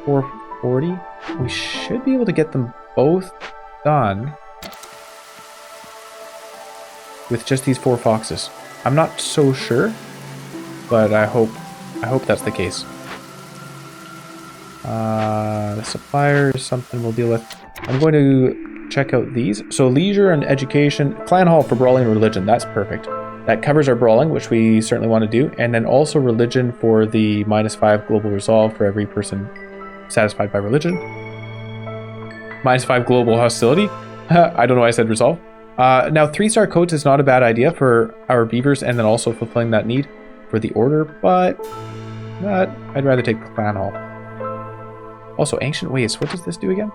440, we should be able to get them both done with just these 4 foxes. I'm not so sure, but I hope that's the case. The supplier is something we'll deal with. I'm going to check out these. So leisure and education, clan hall for brawling and religion. That's perfect. That covers our brawling, which we certainly want to do. And then also religion for the -5 global resolve for every person satisfied by religion. -5 global hostility. I don't know why I said resolve. Now 3-star coats is not a bad idea for our beavers and then also fulfilling that need for the order, but I'd rather take clan hall. Also, ancient ways. What does this do again?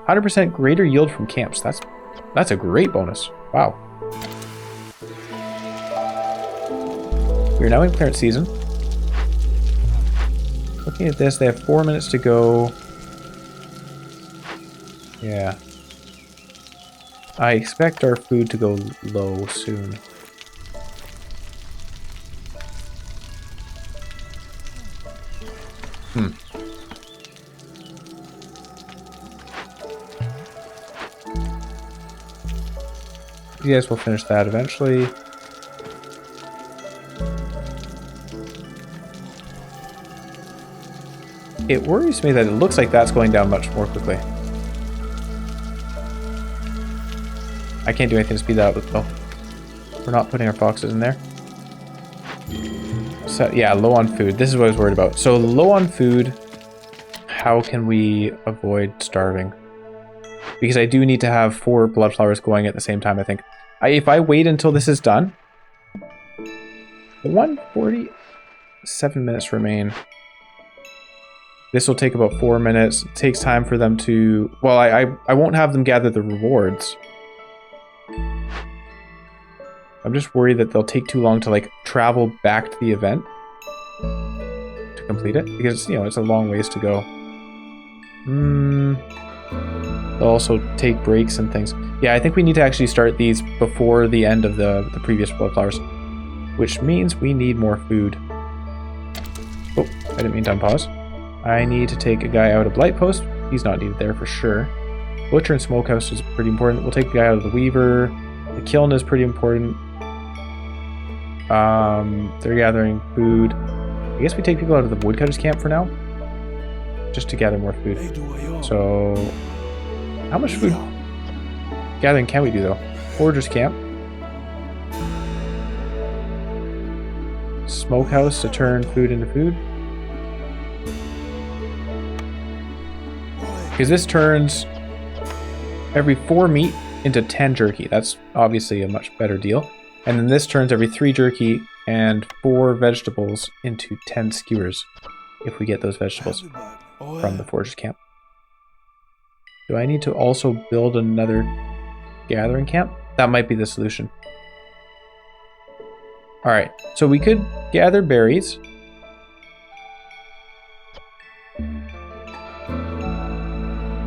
100% greater yield from camps. That's a great bonus. Wow. We're now in clearance season. Looking at this, they have 4 minutes to go. Yeah. I expect our food to go low soon. You guys will finish that eventually. It worries me that it looks like that's going down much more quickly. I can't do anything to speed that up though. We're not putting our foxes in there. So yeah, low on food. This is what I was worried about. So low on food, how can we avoid starving? Because I do need to have 4 bloodflowers going at the same time, I think. If I wait until this is done, 147 minutes remain. This will take about 4 minutes. It takes time for them to... well, I won't have them gather the rewards. I'm just worried that they'll take too long to like travel back to the event to complete it, because you know it's a long ways to go. They'll also take breaks and things. Yeah, I think we need to actually start these before the end of the previous bloodflowers, which means we need more food. Oh, I didn't mean to unpause. I need to take a guy out of Blight Post. He's not needed there for sure. Butcher and Smokehouse is pretty important. We'll take the guy out of the Weaver. The Kiln is pretty important. They're gathering food. I guess we take people out of the Woodcutter's camp for now, just to gather more food. So, how much food gathering can we do though? Forager's camp. Smokehouse to turn food into food. Because this turns every 4 meat into 10 jerky. That's obviously a much better deal. And then this turns every 3 jerky and 4 vegetables into 10 skewers if we get those vegetables from the Forager's camp. Do I need to also build another gathering camp? That might be the solution. Alright, so we could gather berries.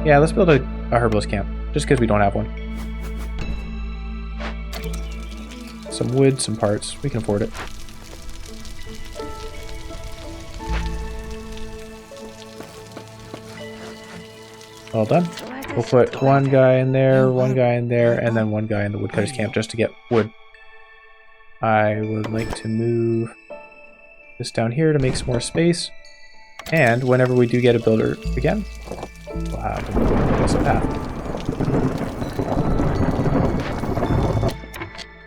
Yeah, let's build a herbalist camp, just because we don't have one. Some wood, some parts, we can afford it. Well done. We'll put one guy in there, and then one guy in the woodcutter's camp just to get wood. I would like to move this down here to make some more space. And whenever we do get a builder again, we'll have a path.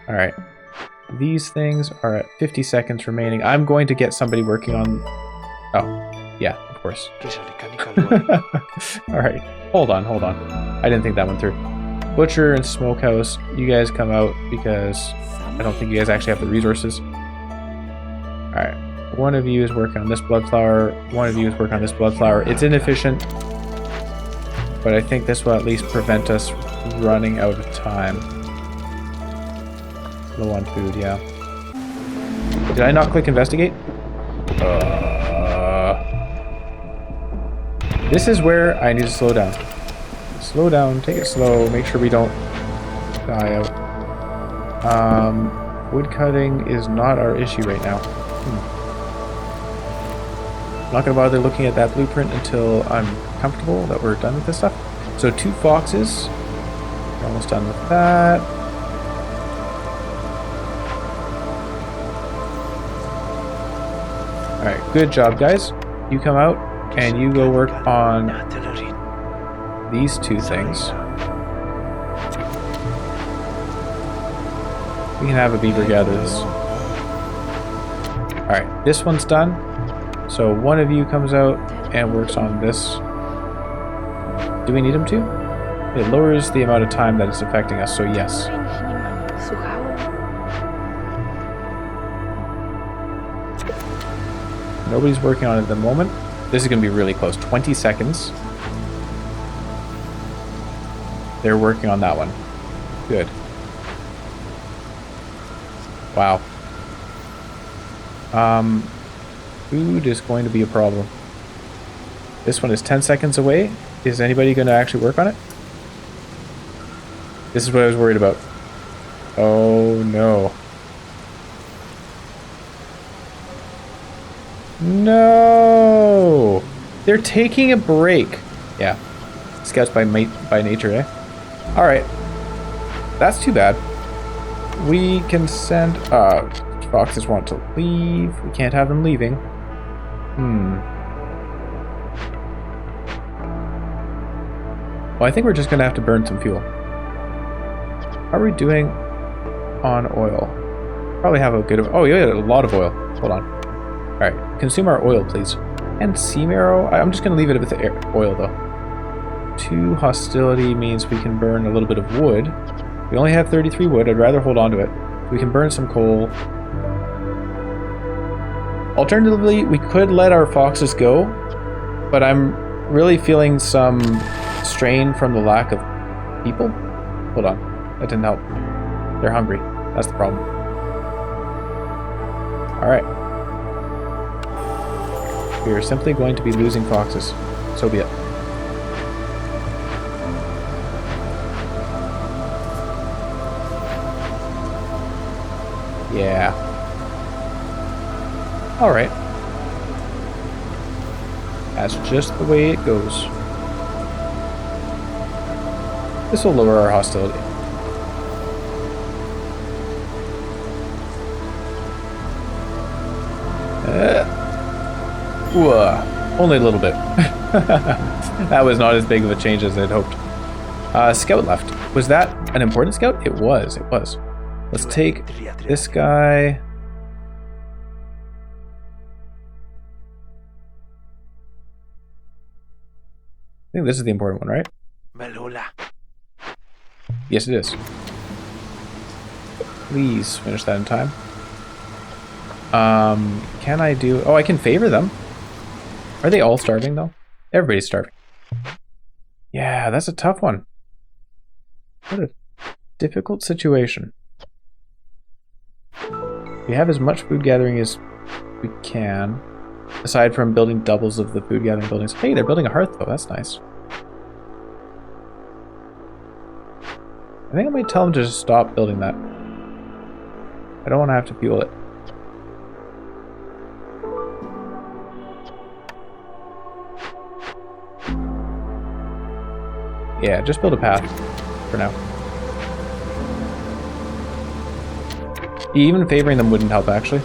Alright. These things are at 50 seconds remaining. I'm going to get somebody working on... oh, yeah, of course. Alright. Hold on. I didn't think that went through. Butcher and Smokehouse, you guys come out because I don't think you guys actually have the resources. Alright. One of you is working on this blood flower. One of you is working on this blood flower. It's inefficient, but I think this will at least prevent us running out of time. Low on food, yeah. Did I not click investigate? This is where I need to slow down. Slow down, take it slow, make sure we don't die out. Wood cutting is not our issue right now. I'm not gonna bother looking at that blueprint until I'm comfortable that we're done with this stuff. So 2 foxes. We're almost done with that. Alright, good job guys. You come out and you go work on these 2 things. We can have a beaver gather this. Alright, this one's done. So one of you comes out and works on this. Do we need him to? It lowers the amount of time that it's affecting us, so yes. Nobody's working on it at the moment. This is going to be really close. 20 seconds. They're working on that one. Good. Wow. Food is going to be a problem. This one is 10 seconds away. Is anybody going to actually work on it? This is what I was worried about. Oh no. No! They're taking a break. Yeah. Scouts by nature, eh? Alright. That's too bad. We can send... foxes want to leave. We can't have them leaving. Well, I think we're just going to have to burn some fuel. How are we doing on oil? Probably have a good... Oh, yeah, a lot of oil. Hold on. Alright, consume our oil, please. And sea marrow? I'm just going to leave it with the oil, though. 2 hostility means we can burn a little bit of wood. We only have 33 wood. I'd rather hold on to it. We can burn some coal. Alternatively, we could let our foxes go, but I'm really feeling some strain from the lack of people. Hold on. That didn't help. They're hungry. That's the problem. Alright. We are simply going to be losing foxes. So be it. Yeah. Alright. That's just the way it goes. This will lower our hostility. Only a little bit. That was not as big of a change as I'd hoped. Scout left. Was that an important scout? It was. It was. Let's take this guy. I think this is the important one, right? Yes, it is. Please finish that in time. Can I do... Oh, I can favor them. Are they all starving, though? Everybody's starving. Yeah, that's a tough one. What a difficult situation. We have as much food gathering as we can, aside from building doubles of the food gathering buildings. Hey, they're building a hearth, though. That's nice. I think I might tell them to just stop building that. I don't want to have to fuel it. Yeah, just build a path for now. Even favoring them wouldn't help, actually.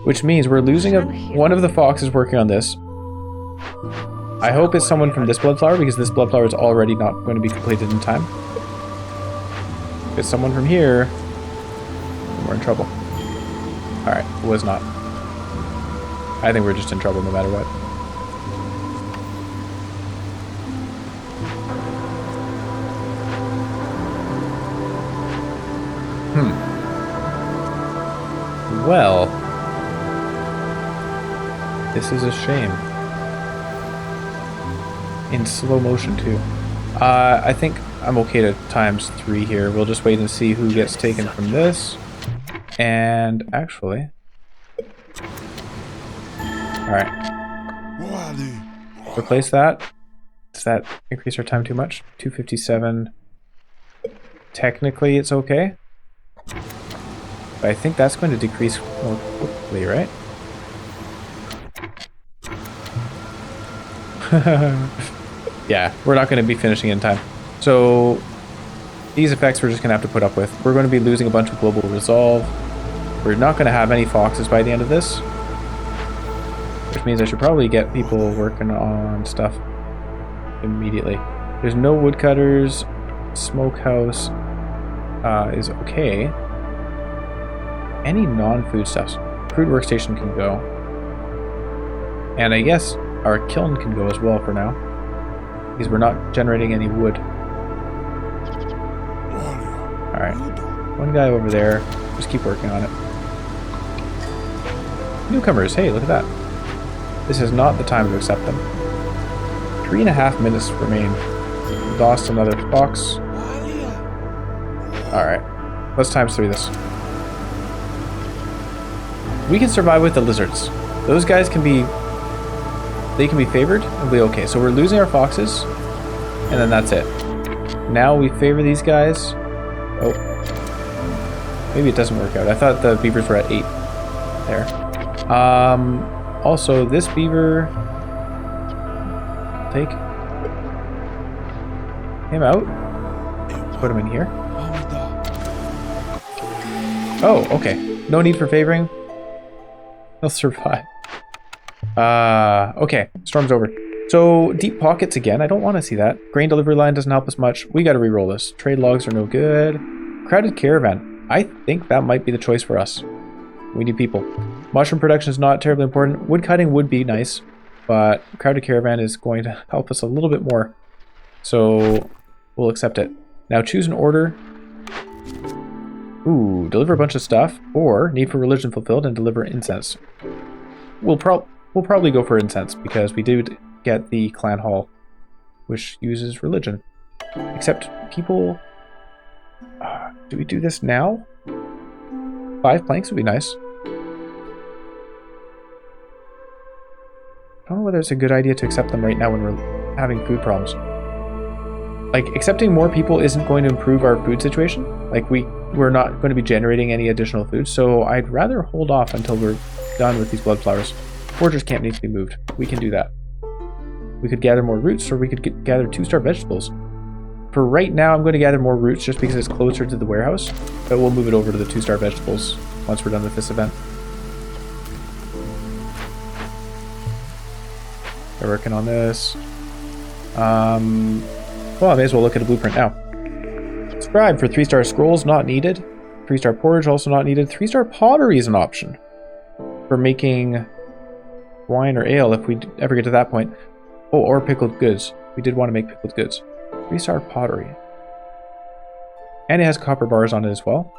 Which means we're losing one of the foxes working on this. I hope it's someone from this blood flower, because this blood flower is already not going to be completed in time. If it's someone from here, then we're in trouble. Alright, it was not. I think we're just in trouble no matter what. Well, this is a shame. In slow motion too. I think I'm okay to ×3 here. We'll just wait and see who gets taken from this. And actually, all right. Replace that. Does that increase our time too much? 257. Technically, it's okay. But I think that's going to decrease more quickly, right? Yeah, we're not going to be finishing in time. So these effects we're just going to have to put up with. We're going to be losing a bunch of global resolve. We're not going to have any foxes by the end of this. Which means I should probably get people working on stuff immediately. There's no woodcutters. Smokehouse is okay. Any non-food stuffs. Crude workstation can go. And I guess our kiln can go as well for now. Because we're not generating any wood. Alright. One guy over there. Just keep working on it. Newcomers, hey, look at that. This is not the time to accept them. 3.5 minutes remain. We lost another fox. Alright. Let's ×3 this. We can survive with the lizards. Those guys can be... They can be favored and be okay. So we're losing our foxes. And then that's it. Now we favor these guys. Oh. Maybe it doesn't work out. I thought the beavers were at 8. There. Also, this beaver... Take him out. Put him in here. Oh, okay. No need for favoring. They'll survive. Okay. Storm's over. So, deep pockets again. I don't want to see that. Grain delivery line doesn't help us much. We got to re-roll this. Trade logs are no good. Crowded caravan. I think that might be the choice for us. We need people. Mushroom production is not terribly important. Wood cutting would be nice, but crowded caravan is going to help us a little bit more. So, we'll accept it. Now choose an order. Ooh, deliver a bunch of stuff, or need for religion fulfilled and deliver incense. We'll probably go for incense because we did get the clan hall, which uses religion. Except people, do we do this now? 5 planks would be nice. I don't know whether it's a good idea to accept them right now when we're having food problems. Like, accepting more people isn't going to improve our food situation. Like, we're not going to be generating any additional food, so I'd rather hold off until we're done with these blood flowers. Foragers camp needs to be moved. We can do that. We could gather more roots, or we could gather 2-star vegetables. For right now, I'm going to gather more roots just because it's closer to the warehouse, but we'll move it over to the 2-star vegetables once we're done with this event. They're working on this. Well, I may as well look at a blueprint now. Scribe for 3-star scrolls, not needed. 3-star porridge, also not needed. 3-star pottery is an option for making wine or ale if we ever get to that point. Oh, or pickled goods. We did want to make pickled goods. 3-star pottery. And it has copper bars on it as well.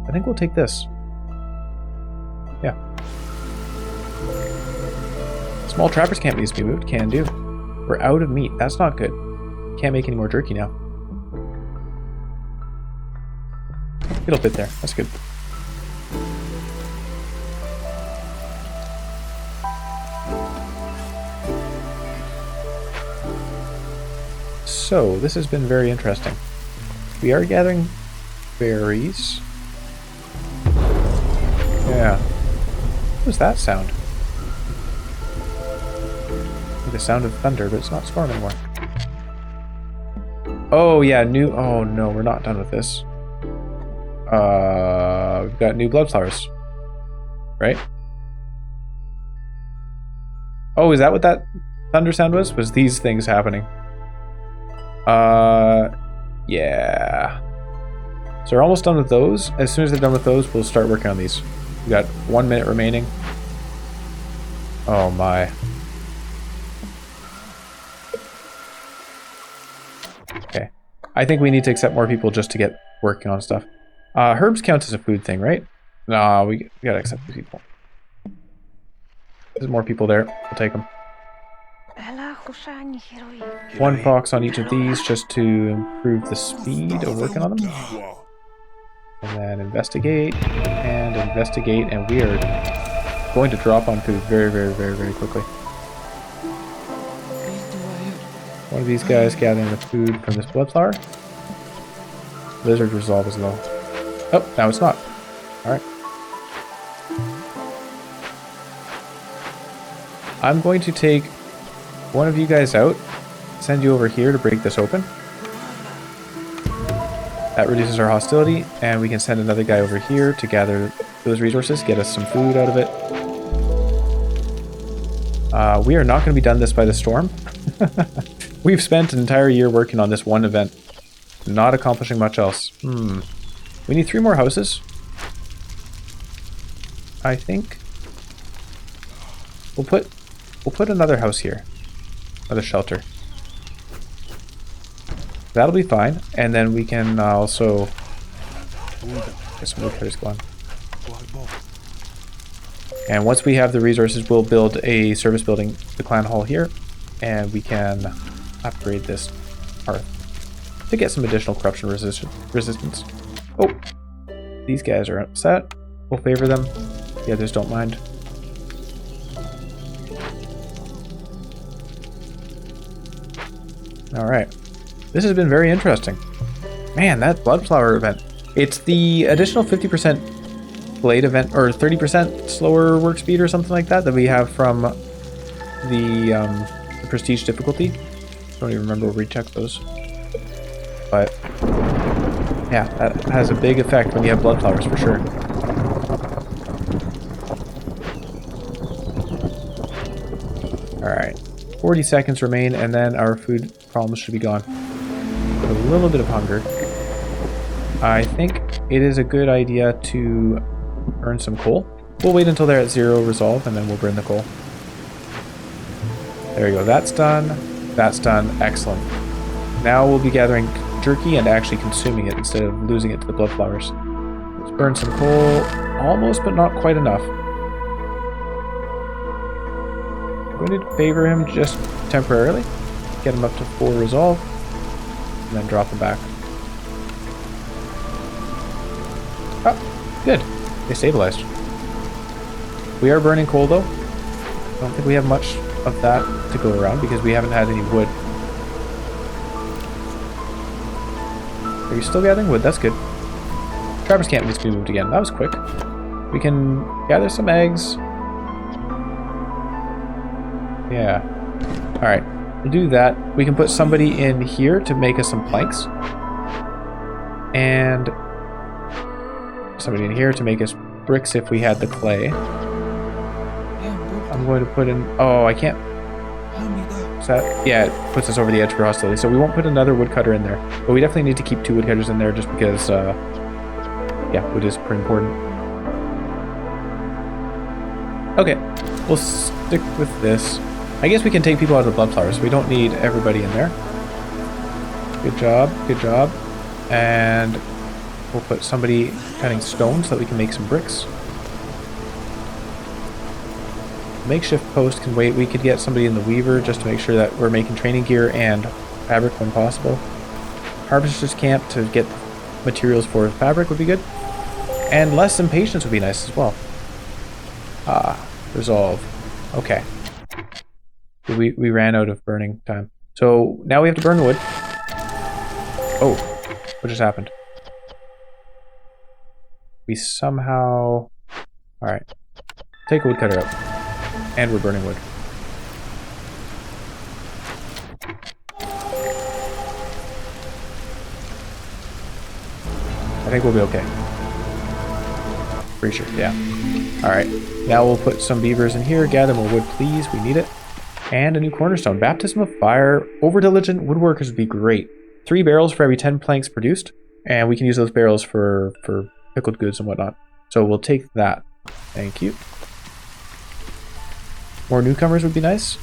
I think we'll take this. Yeah. Small trappers camp needs to be moved. Can do. We're out of meat. That's not good. Can't make any more jerky now. It'll fit there. That's good. So, this has been very interesting. We are gathering berries. Yeah. What was that sound? Like the sound of thunder, but it's not storm anymore. Oh, yeah, oh, no, we're not done with this. We've got new blood flowers. Right? Oh, is that what that thunder sound was? Was these things happening? Yeah. So we're almost done with those. As soon as they're done with those, we'll start working on these. We got 1 minute remaining. Oh my. Okay. I think we need to accept more people just to get working on stuff. Herbs counts as a food thing, right? Nah, we gotta accept these people. There's more people there. We'll take them. One fox on each of these just to improve the speed of working on them. And then investigate, and we are going to drop on food very, very, very, very quickly. One of these guys gathering the food from this blood flower. Lizard resolve is low. Oh, now it's not. Alright. I'm going to take one of you guys out, send you over here to break this open. That reduces our hostility, and we can send another guy over here to gather those resources, get us some food out of it. We are not going to be done this by the storm. We've spent an entire year working on this one event, not accomplishing much else. We need 3 more houses. I think we'll put another house here, another shelter. That'll be fine, and then we can also get some woodcutters going. And once we have the resources, we'll build a service building, the clan hall here, and we can upgrade this hearth to get some additional corruption resistance. Oh, these guys are upset. We'll favor them. The others don't mind. Alright. This has been very interesting. Man, that blood flower event. It's the additional 50% blade event, or 30% slower work speed or something like that we have from the prestige difficulty. Don't even remember where we checked those. But yeah, that has a big effect when you have blood flowers for sure. Alright. 40 seconds remain, and then our food problems should be gone. With a little bit of hunger. I think it is a good idea to earn some coal. We'll wait until they're at 0 resolve, and then we'll burn the coal. There we go. That's done. That's done. Excellent. Now we'll be gathering jerky and actually consuming it instead of losing it to the blood flowers. Let's burn some coal. Almost, but not quite enough. I'm going to favor him just temporarily. Get him up to 4 resolve. And then drop him back. Oh, good. They stabilized. We are burning coal though. I don't think we have much of that to go around because we haven't had any wood. Are you still gathering wood? That's good. Traverse camp needs to be moved again. That was quick. We can gather some eggs. Yeah. Alright. We'll do that. We can put somebody in here to make us some planks. And somebody in here to make us bricks if we had the clay. I'm going to put in... Oh, I can't... Is that... Yeah, it puts us over the edge for hostility. So we won't put another woodcutter in there. But we definitely need to keep 2 woodcutters in there just because... yeah, wood is pretty important. Okay. We'll stick with this. I guess we can take people out of the blood flowers. We don't need everybody in there. Good job. Good job. And we'll put somebody cutting stone so that we can make some bricks. Makeshift post can wait. We could get somebody in the weaver just to make sure that we're making training gear and fabric when possible. Harvester's camp to get materials for fabric would be good. And less impatience would be nice as well. Resolve. Okay. We ran out of burning time. So now we have to burn the wood. Oh, what just happened? We somehow... Alright. Take a woodcutter out. And we're burning wood. I think we'll be okay. Pretty sure, yeah. Alright. Now we'll put some beavers in here. Gather more wood, please. We need it. And a new cornerstone. Baptism of fire. Over-diligent woodworkers would be great. 3 barrels for every 10 planks produced. And we can use those barrels for pickled goods and whatnot. So we'll take that. Thank you. More newcomers would be nice.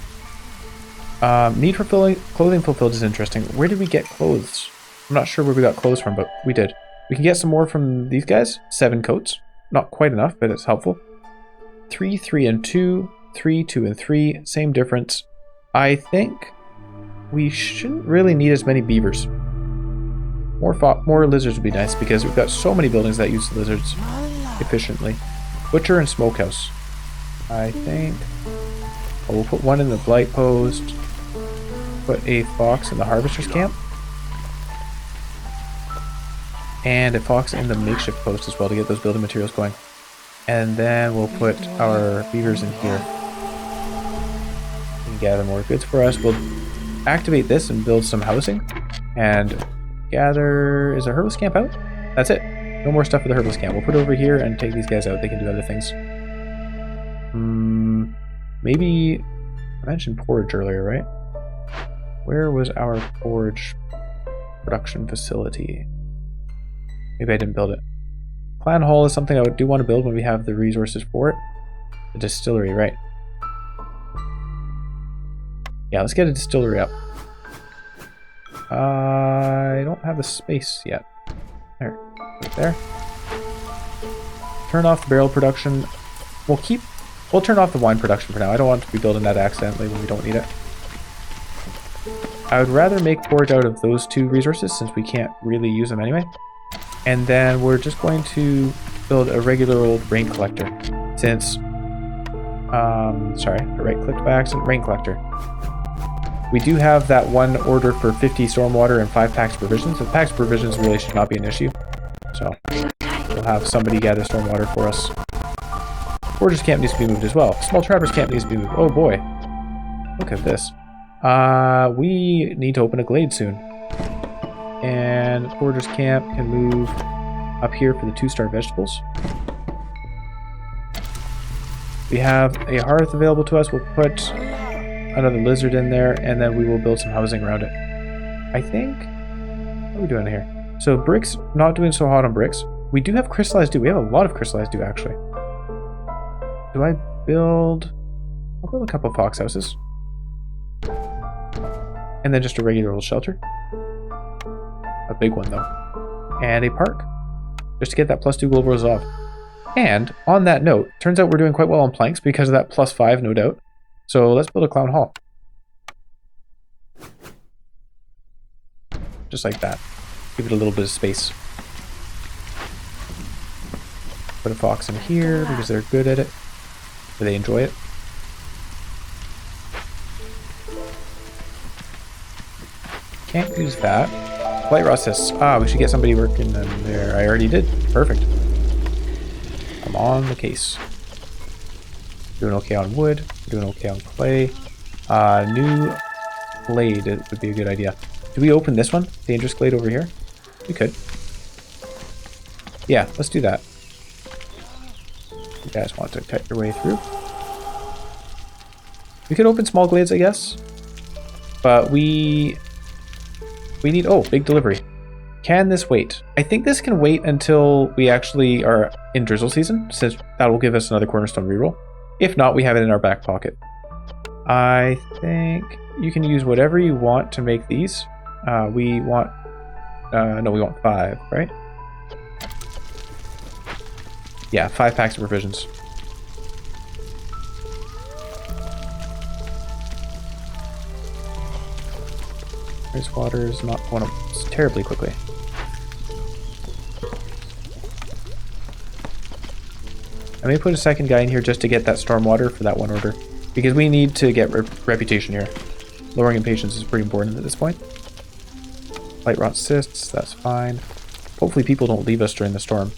Need for clothing fulfilled is interesting. Where did we get clothes? I'm not sure where we got clothes from, but we did. We can get some more from these guys. 7 coats. not quite enough, but it's helpful. 3, 3, and 2. 3, 2, and 3. Same difference. I think we shouldn't really need as many beavers. More lizards would be nice because we've got so many buildings that use lizards efficiently. Butcher and smokehouse. I think we'll put one in the blight post. Put a fox in the harvester's camp. And a fox in the makeshift post as well to get those building materials going. And then we'll put our beavers in here. And gather more goods for us. We'll activate this and build some housing. And gather... Is the herbalist camp out? That's it. No more stuff for the herbalist camp. We'll put it over here and take these guys out. They can do other things. Maybe... I mentioned porridge earlier, right? Where was our forge production facility? Maybe I didn't build it. Clan Hall is something I do want to build when we have the resources for it. The distillery, right. Yeah, let's get a distillery up. I don't have the space yet. There. Right there. Turn off the barrel production. We'll turn off the wine production for now. I don't want to be building that accidentally when we don't need it. I would rather make porridge out of those two resources since we can't really use them anyway. And then we're just going to build a regular old rain collector. Since, sorry, I right-clicked by accident, rain collector. We do have that one order for 50 stormwater and 5 packs of provisions. The packs of provisions really should not be an issue. So, we'll have somebody gather stormwater for us. Forger's camp needs to be moved as well. Small Trappers camp needs to be moved. Oh boy. Look at this. We need to open a glade soon. And Forger's camp can move up here for the 2-star vegetables. We have a hearth available to us. We'll put another lizard in there, and then we will build some housing around it. I think... What are we doing here? So bricks, not doing so hot on bricks. We do have crystallized dew. We have a lot of crystallized dew, actually. Do I build... I'll build a couple of fox houses. And then just a regular old shelter. A big one, though. And a park. Just to get that +2 global resolve. And, on that note, turns out we're doing quite well on planks because of that +5, no doubt. So let's build a clown hall. Just like that. Give it a little bit of space. Put a fox in here because they're good at it. Or they enjoy it. Can't use that. Blight Rot says, we should get somebody working in there. I already did. Perfect. I'm on the case. Doing okay on wood. Doing okay on clay. New glade would be a good idea. Do we open this one? Dangerous glade over here? We could. Yeah, let's do that. You guys want to cut your way through? We could open small glades, I guess. But we need... Oh, big delivery. Can this wait? I think this can wait until we actually are in drizzle season, since that will give us another cornerstone reroll. If not, we have it in our back pocket. I think you can use whatever you want to make these. We want... no, we want 5, right? Yeah, 5 packs of provisions. This water is not going up terribly quickly. I may put a second guy in here just to get that stormwater for that one order. Because we need to get reputation here. Lowering impatience is pretty important at this point. Light rot cysts, that's fine. Hopefully people don't leave us during the storm.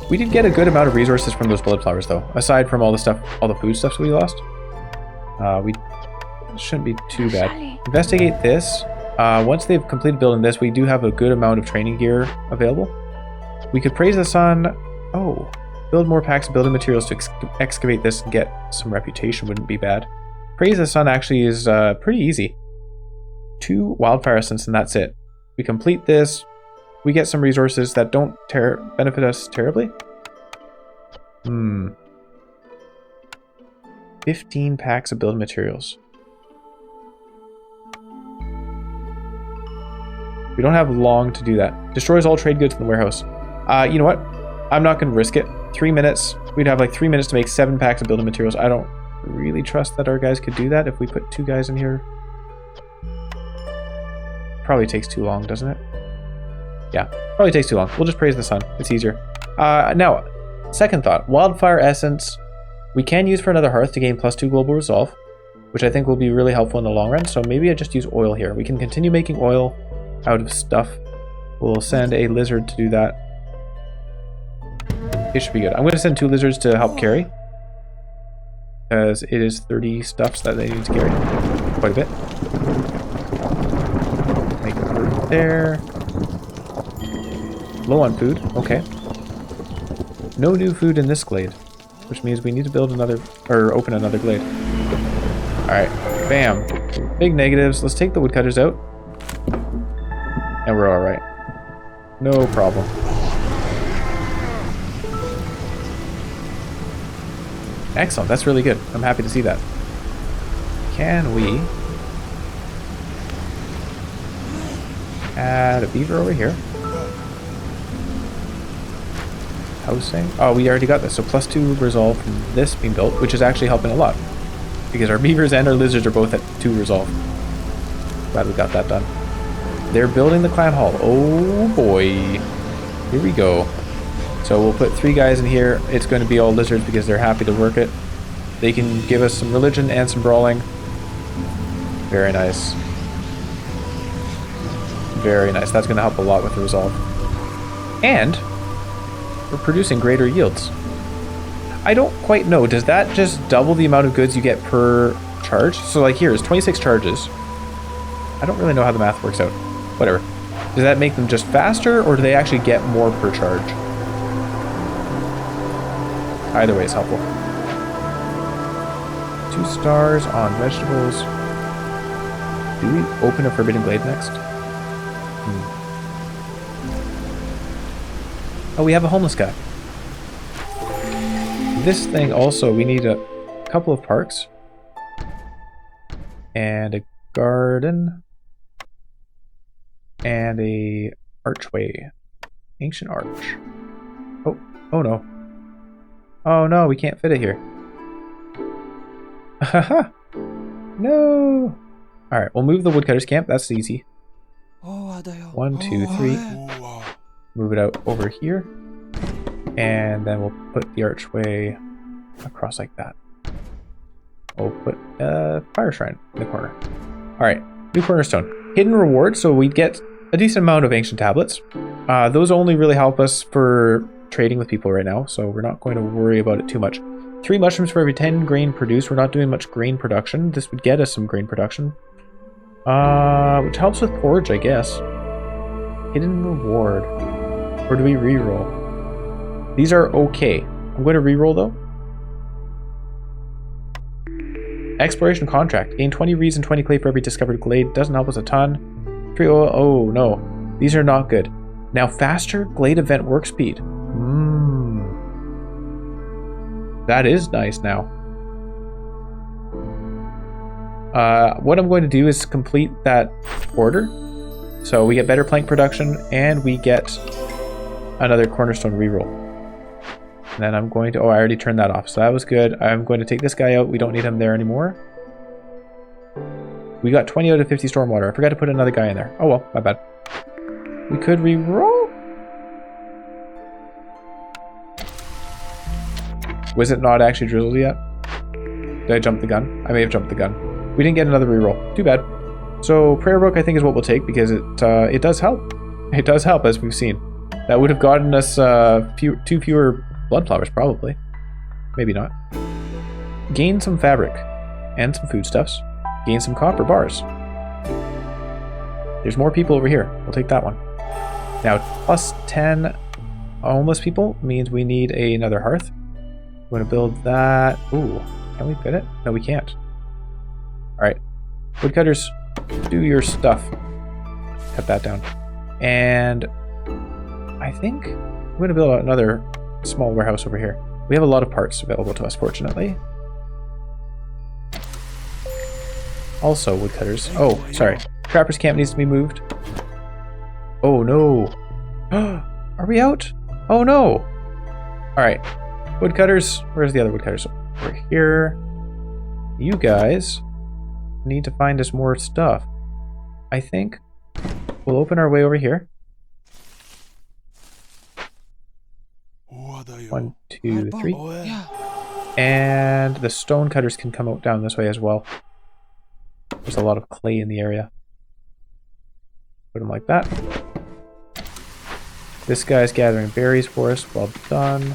We did get a good amount of resources from those blood flowers though. Aside from all the stuff, all the food stuff we lost. We shouldn't be too bad. Investigate this. Once they've completed building this, we do have a good amount of training gear available. We could praise the sun. Oh, build more packs of building materials to excavate this and get some reputation wouldn't be bad. Praise the sun actually is pretty easy. 2 wildfire essence and that's it. We complete this. We get some resources that don't benefit us terribly. 15 packs of building materials. We don't have long to do that. Destroys all trade goods in the warehouse. You know what? I'm not going to risk it. 3 minutes. We'd have like 3 minutes to make 7 packs of building materials. I don't really trust that our guys could do that if we put 2 guys in here. Probably takes too long, doesn't it? Yeah, probably takes too long. We'll just praise the sun. It's easier. Now, second thought. Wildfire essence we can use for another hearth to gain +2 global resolve, which I think will be really helpful in the long run. So maybe I just use oil here. We can continue making oil out of stuff. We'll send a lizard to do that. It should be good. I'm going to send 2 lizards to help carry, because it is 30 stuffs that they need to carry. Quite a bit. Make a route there. Low on food. Okay. No new food in this glade, which means we need to build another, or open another glade. Alright. Bam. Big negatives. Let's take the woodcutters out. And we're alright. No problem. Excellent, that's really good. I'm happy to see that. Can we add a beaver over here? Housing. Oh, we already got this. So +2 resolve from this being built, which is actually helping a lot. Because our beavers and our lizards are both at 2 resolve. Glad we got that done. They're building the clan hall. Oh boy. Here we go. So we'll put 3 guys in here. It's going to be all lizards because they're happy to work it. They can give us some religion and some brawling. Very nice. Very nice. That's going to help a lot with the resolve. And we're producing greater yields. I don't quite know. Does that just double the amount of goods you get per charge? So like here is 26 charges. I don't really know how the math works out. Whatever. Does that make them just faster, or do they actually get more per charge? Either way is helpful. 2 stars on vegetables. Do we open a Forbidden Glade next? Oh, we have a homeless guy. This thing also, we need a couple of parks. And a garden. And a archway. Ancient arch. Oh no. Oh no, we can't fit it here. Haha. No. Alright, we'll move the woodcutter's camp. That's easy. 1, 2, 3. Move it out over here. And then we'll put the archway across like that. We'll put a fire shrine in the corner. Alright, new cornerstone. Hidden reward, so we get a decent amount of ancient tablets. Those only really help us for trading with people right now, so we're not going to worry about it too much. 3 mushrooms for every 10 grain produced. We're not doing much grain production. This would get us some grain production. Which helps with forage, I guess. Hidden reward. Or do we reroll? These are okay. I'm going to reroll though. Exploration contract. Gain 20 reeds and 20 clay for every discovered glade. Doesn't help us a ton. 3 oil. Oh no. These are not good. Now faster glade event work speed. That is nice now. What I'm going to do is complete that order. So we get better plank production and we get another cornerstone reroll. And then I'm going to, oh, I already turned that off. So that was good. I'm going to take this guy out. We don't need him there anymore. We got 20 out of 50 stormwater. I forgot to put another guy in there. Oh well, my bad. We could reroll. Was it not actually drizzled yet? Did I jump the gun? I may have jumped the gun. We didn't get another reroll. Too bad. So prayer book I think is what we'll take because it does help. It does help, as we've seen. That would have gotten us 2 fewer blood flowers probably. Maybe not. Gain some fabric and some foodstuffs. Gain some copper bars. There's more people over here. We'll take that one. Now plus 10 homeless people means we need another hearth. I'm going to build that. Ooh, can we fit it? No, we can't. Alright. Woodcutters, do your stuff. Cut that down. And I think I'm going to build another small warehouse over here. We have a lot of parts available to us, fortunately. Also, woodcutters. Oh, sorry. Trapper's camp needs to be moved. Oh no. Are we out? Oh no. Alright. Woodcutters. Where's the other woodcutters? Over here. You guys need to find us more stuff. I think we'll open our way over here. 1, 2, 3. And the stone cutters can come out down this way as well. There's a lot of clay in the area. Put them like that. This guy's gathering berries for us. Well done.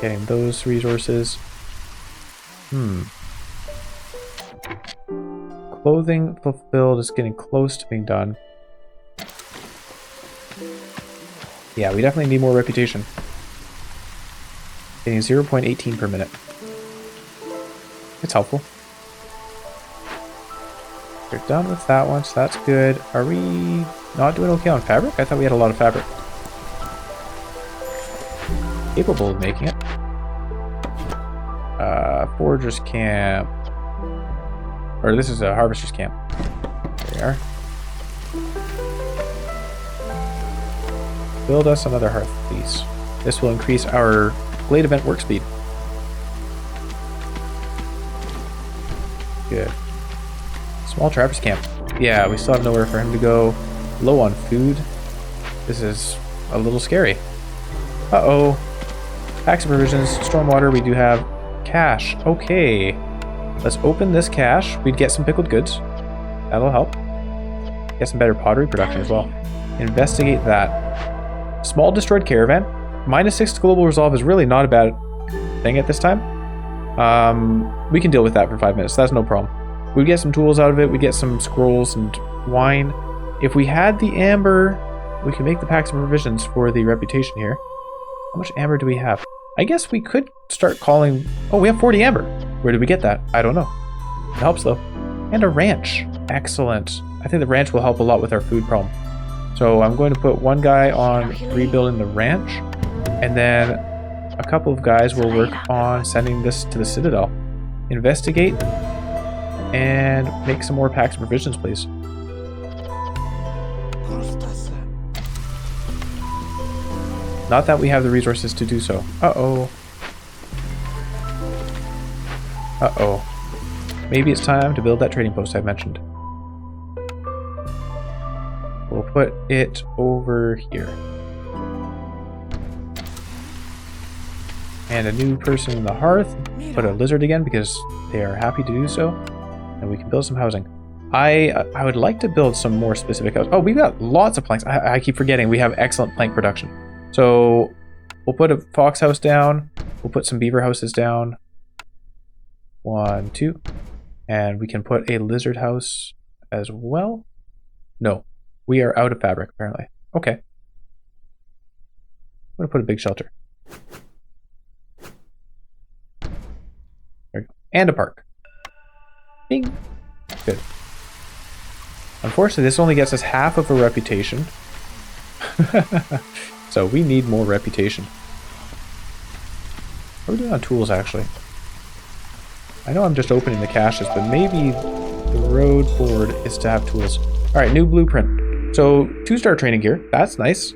Getting those resources. Clothing fulfilled is getting close to being done. Yeah, we definitely need more reputation. Getting 0.18 per minute. It's helpful. We're done with that one, so that's good. Are we not doing okay on fabric? I thought we had a lot of fabric. Capable of making it. Foragers camp. Or this is a harvester's camp. There we are. Build us another hearth, please. This will increase our Glade event work speed. Good. Small trapper's camp. Yeah, we still have nowhere for him to go. Low on food. This is a little scary. Uh-oh. Packs of provisions, stormwater, we do have cash. Okay. Let's open this cache. We'd get some pickled goods. That'll help. Get some better pottery production as well. Investigate that. Small destroyed caravan. -6 global resolve is really not a bad thing at this time. We can deal with that for 5 minutes. That's no problem. We'd get some tools out of it. We'd get some scrolls and wine. If we had the amber, we can make the packs of provisions for the reputation here. How much amber do we have? I guess we could start calling... Oh, we have 40 amber. Where did we get that? I don't know. It helps though. And a ranch. Excellent. I think the ranch will help a lot with our food problem. So I'm going to put one guy on rebuilding the ranch. And then a couple of guys will work on sending this to the Citadel. Investigate. And make some more packs of provisions, please. Not that we have the resources to do so. Uh-oh. Uh-oh. Maybe it's time to build that trading post I mentioned. We'll put it over here. And a new person in the hearth. Put a lizard again because they are happy to do so. And we can build some housing. I would like to build some more specific houses. Oh, we've got lots of planks. I keep forgetting we have excellent plank production. So we'll put a fox house down. We'll put some beaver houses down. 1, 2. And we can put a lizard house as well. No, we are out of fabric apparently. Okay. I'm going to put a big shelter. There we go. And a park. Bing. Good. Unfortunately, this only gets us half of a reputation. So we need more reputation. What are we doing on tools, actually? I know I'm just opening the caches, but maybe the road forward is to have tools. Alright, new blueprint. So, 2-star training gear. That's nice.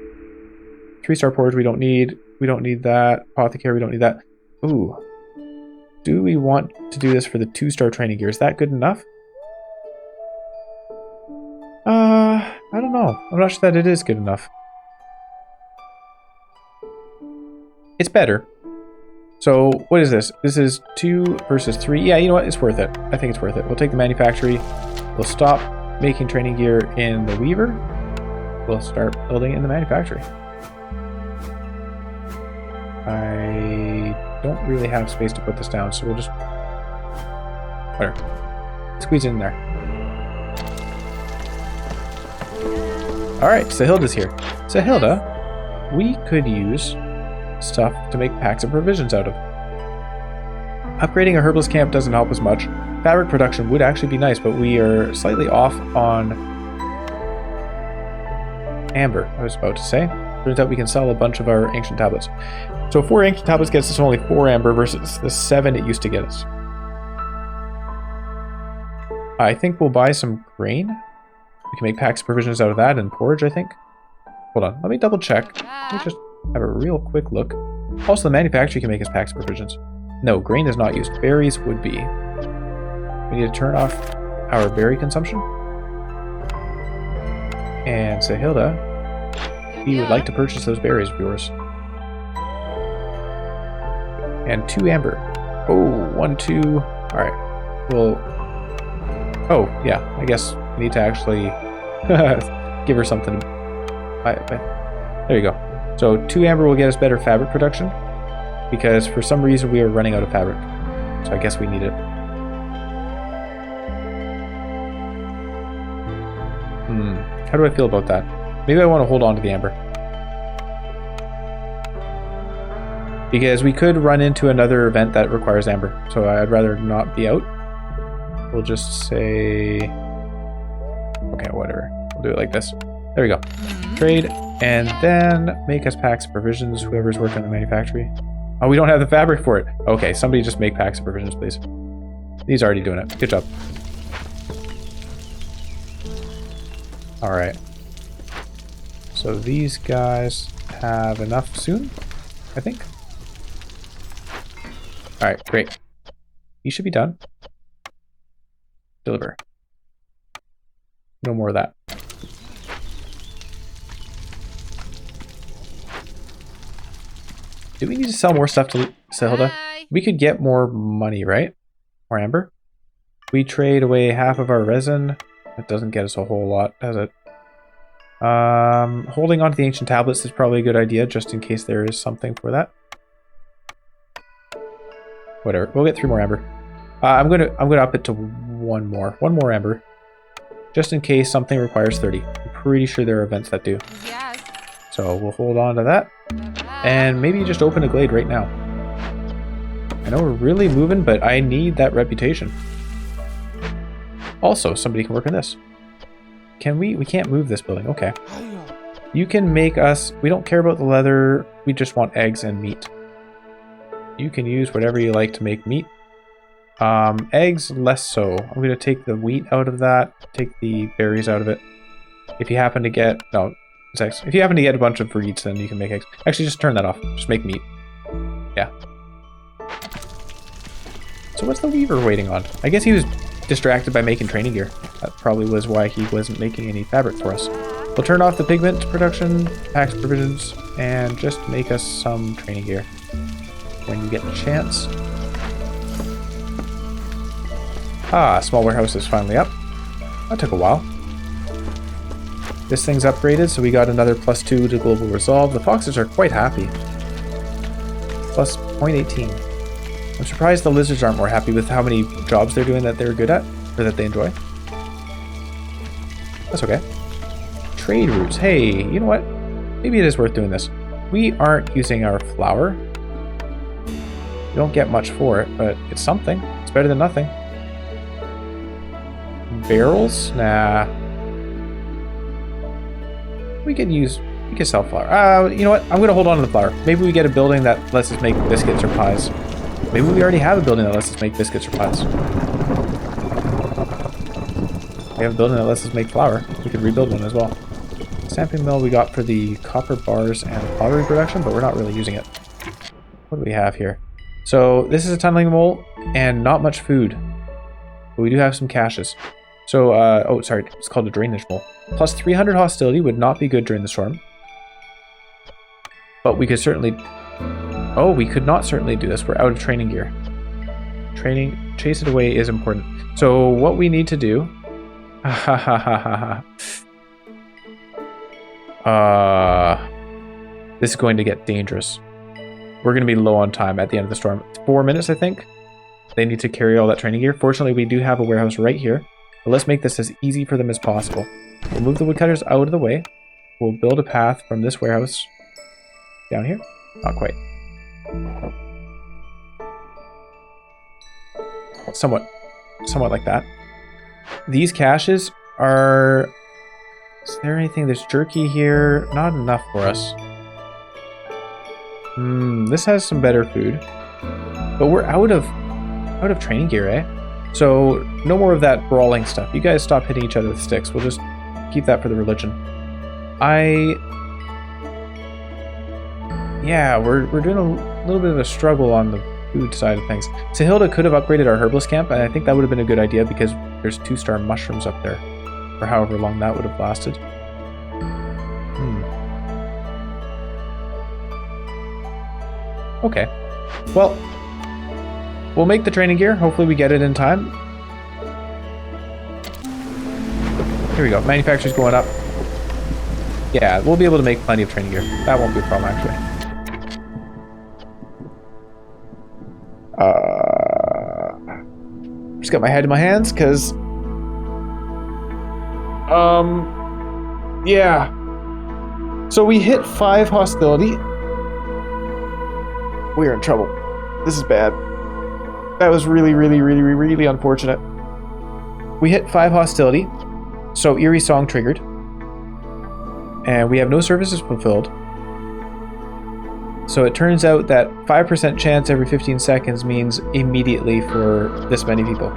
3-star porridge we don't need. We don't need that. Apothecary, we don't need that. Ooh. Do we want to do this for the 2-star training gear? Is that good enough? I don't know. I'm not sure that it is good enough. It's better. So, what is this? This is 2 versus 3. Yeah, you know what? It's worth it. I think it's worth it. We'll take the manufactory. We'll stop making training gear in the weaver. We'll start building in the manufactory. I don't really have space to put this down, so we'll just... Whatever. Squeeze it in there. Alright, Sahilda's here. Sahilda, we could use stuff to make packs of provisions out of. Upgrading a herbalist camp doesn't help as much. Fabric production would actually be nice, but we are slightly off on amber, I was about to say. Turns out we can sell a bunch of our ancient tablets. So 4 ancient tablets gets us only 4 amber versus the 7 it used to get us. I think we'll buy some grain. We can make packs of provisions out of that and porridge, I think. Hold on, let me double check. Let me just have a real quick look. Also, the manufacturer can make us packs of provisions. No, grain is not used. Berries would be. We need to turn off our berry consumption. And say, Hilda, we would like to purchase those berries of yours. And 2 amber. Oh, 1, 2. Alright. Well. Oh, yeah. I guess we need to actually give her something. There you go. So 2 amber will get us better fabric production. Because for some reason we are running out of fabric. So I guess we need it. How do I feel about that? Maybe I want to hold on to the amber. Because we could run into another event that requires amber. So I'd rather not be out. We'll just say... Okay, whatever. We'll do it like this. There we go. Trade. And then make us packs of provisions. Whoever's working on the manufacturing. Oh, we don't have the fabric for it. Okay, somebody just make packs of provisions, please. He's already doing it. Good job. Alright. So these guys have enough soon, I think. Alright, great. You should be done. Deliver. No more of that. Do we need to sell more stuff to Hilda? We could get more money, right? More amber. We trade away half of our resin. That doesn't get us a whole lot, does it? Holding on to the ancient tablets is probably a good idea, just in case there is something for that. Whatever. We'll get 3 more amber. I'm gonna up it to 1 more. 1 more amber. Just in case something requires 30. I'm pretty sure there are events that do. Yes. So we'll hold on to that. And maybe just open a glade right now. I know we're really moving, but I need that reputation. Also, somebody can work on this. Can we? We can't move this building. Okay. You can make us... We don't care about the leather. We just want eggs and meat. You can use whatever you like to make meat. Eggs, less so. I'm going to take the wheat out of that. Take the berries out of it. If you happen to get... No, it's eggs. If you happen to get a bunch of breeds, then you can make eggs. Actually, just turn that off. Just make meat. Yeah. So what's the weaver waiting on? I guess he was distracted by making training gear. That probably was why he wasn't making any fabric for us. We'll turn off the pigment production, packs provisions, and just make us some training gear when you get a chance. Ah, small warehouse is finally up. That took a while. This thing's upgraded, so we got another +2 to global resolve. The foxes are quite happy. Plus 0.18. I'm surprised the lizards aren't more happy with how many jobs they're doing that they're good at, or that they enjoy. That's okay. Trade routes. Hey, you know what? Maybe it is worth doing this. We aren't using our flour. We don't get much for it, but it's something. It's better than nothing. Barrels? Nah. We could sell flour. You know what? I'm going to hold on to the flour. Maybe we get a building that lets us make biscuits or pies. Maybe we already have a building that lets us make biscuits or pies. We have a building that lets us make flour. We could rebuild one as well. Stamping mill we got for the copper bars and pottery production, but we're not really using it. What do we have here? So this is a tunneling mole and not much food. But we do have some caches. So, oh, sorry, it's called a drainage mole. Plus 300 hostility would not be good during the storm. But we could certainly... Oh, we could not certainly do this. We're out of training gear. Chase it away is important. So what we need to do... this is going to get dangerous. We're going to be low on time at the end of the storm. 4 minutes, I think. They need to carry all that training gear. Fortunately, we do have a warehouse right here. But let's make this as easy for them as possible. We'll move the woodcutters out of the way. We'll build a path from this warehouse down here. Not quite. Somewhat like that. These caches are... Is there anything? There's jerky here. Not enough for us. This has some better food. But we're out of training gear, eh? So no more of that brawling stuff. You guys stop hitting each other with sticks. We'll just Keep that for the religion. Yeah, we're doing a little bit of a struggle on the food side of things. Sahilda could have upgraded our herbalist camp, and I think that would have been a good idea because there's 2-star mushrooms up there. For however long that would have lasted. Okay. Well, we'll make the training gear. Hopefully we get it in time. Here we go. Manufacturing's going up. Yeah, we'll be able to make plenty of training gear. That won't be a problem, actually. Just got my head in my hands, because... yeah. So we hit 5 hostility. We are in trouble. This is bad. That was really, really, really, really unfortunate. We hit 5 hostility. So Eerie Song triggered. And we have no services fulfilled. So it turns out that 5% chance every 15 seconds means immediately for this many people.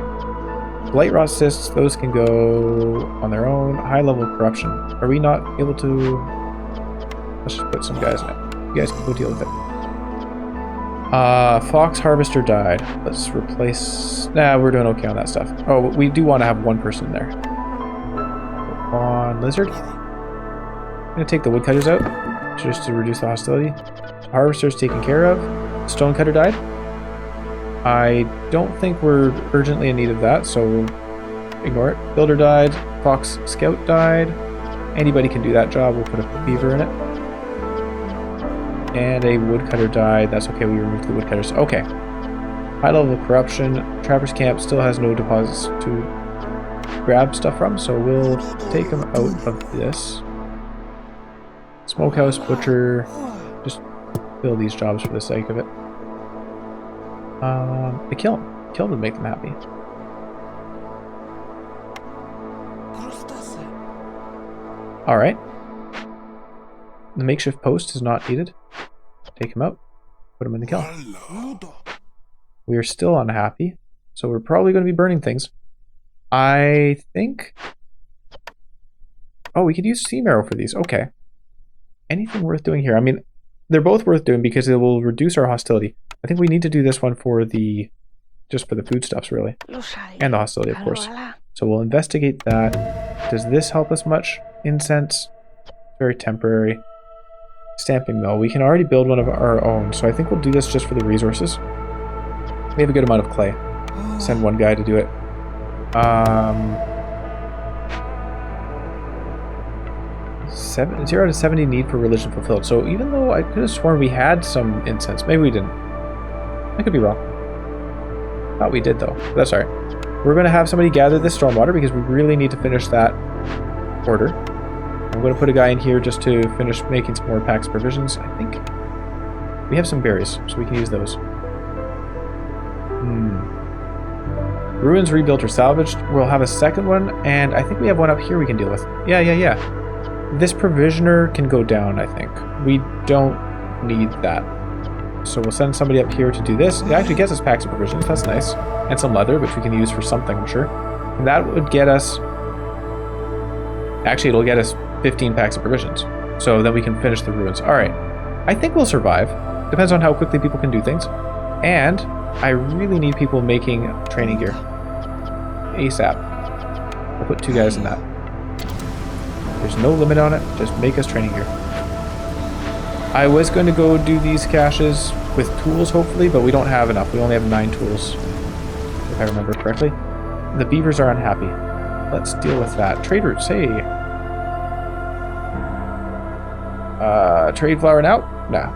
Blight rot cysts, those can go on their own. High level corruption. Are we not able to... Let's just put some guys in it. You guys can go deal with it. Fox Harvester died. Let's replace... Nah, we're doing okay on that stuff. Oh, we do want to have 1 person in there. On Lizard. I'm going to take the woodcutters out, just to reduce the hostility. Harvester's taken care of. Stonecutter died. I don't think we're urgently in need of that, so we'll ignore it. Builder died. Fox Scout died. Anybody can do that job. We'll put a beaver in it. And a woodcutter died. That's okay, we removed the woodcutters. Okay. High level of corruption. Trapper's Camp still has no deposits to grab stuff from, so we'll take them out of this. Smokehouse, Butcher. Just fill these jobs for the sake of it. They kill them. Kill them to make them happy. Alright. The makeshift post is not needed. Take him out. Put him in the kiln. We are still unhappy, so we're probably going to be burning things. I think... Oh, we could use Sea Marrow for these. Okay. Anything worth doing here? I mean, they're both worth doing because it will reduce our hostility. I think we need to do this one for the... just for the foodstuffs, really. And the hostility, of course. So we'll investigate that. Does this help us much? Incense. Very temporary. Stamping mill. We can already build one of our own, so I think we'll do this just for the resources. We have a good amount of clay. Send one guy to do it. 0 to 70 need for religion fulfilled. So even though I could have sworn we had some incense, maybe we didn't. I could be wrong. Thought we did though. But that's alright. We're going to have somebody gather this stormwater because we really need to finish that order. I'm going to put a guy in here just to finish making some more packs of provisions. I think we have some berries, so we can use those. Ruins rebuilt or salvaged. We'll have a second one, and I think we have one up here we can deal with. Yeah. This provisioner can go down, I think. We don't need that. So we'll send somebody up here to do this. It actually gets us packs of provisions. That's nice. And some leather, which we can use for something, I'm sure. And that would get us... Actually, it'll get us 15 packs of provisions. So then we can finish the ruins. Alright. I think we'll survive. Depends on how quickly people can do things. And I really need people making training gear. ASAP. We'll put 2 guys in that. There's no limit on it. Just make us training gear. I was going to go do these caches with tools, hopefully, but we don't have enough. We only have 9 tools, if I remember correctly. The beavers are unhappy. Let's deal with that. Trade routes, hey. Trade flour now? No.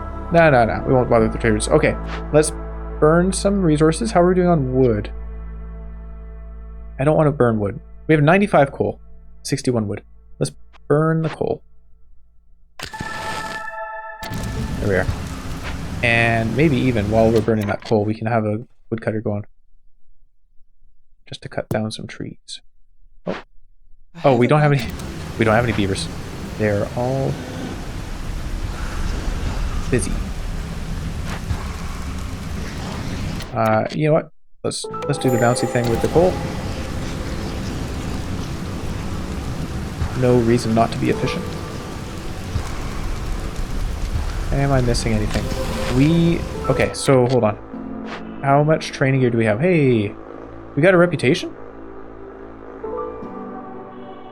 We won't bother with the trade routes. Okay, let's burn some resources. How are we doing on wood? I don't want to burn wood. We have 95 coal, 61 wood. Let's burn the coal. There we are. And maybe even while we're burning that coal, we can have a woodcutter going. Just to cut down some trees. Oh, we don't have any beavers. They're all busy. You know what? Let's do the bouncy thing with the coal. no reason not to be efficient. Am I missing anything? Okay, so hold on. How much training gear do we have? Hey, we got a reputation?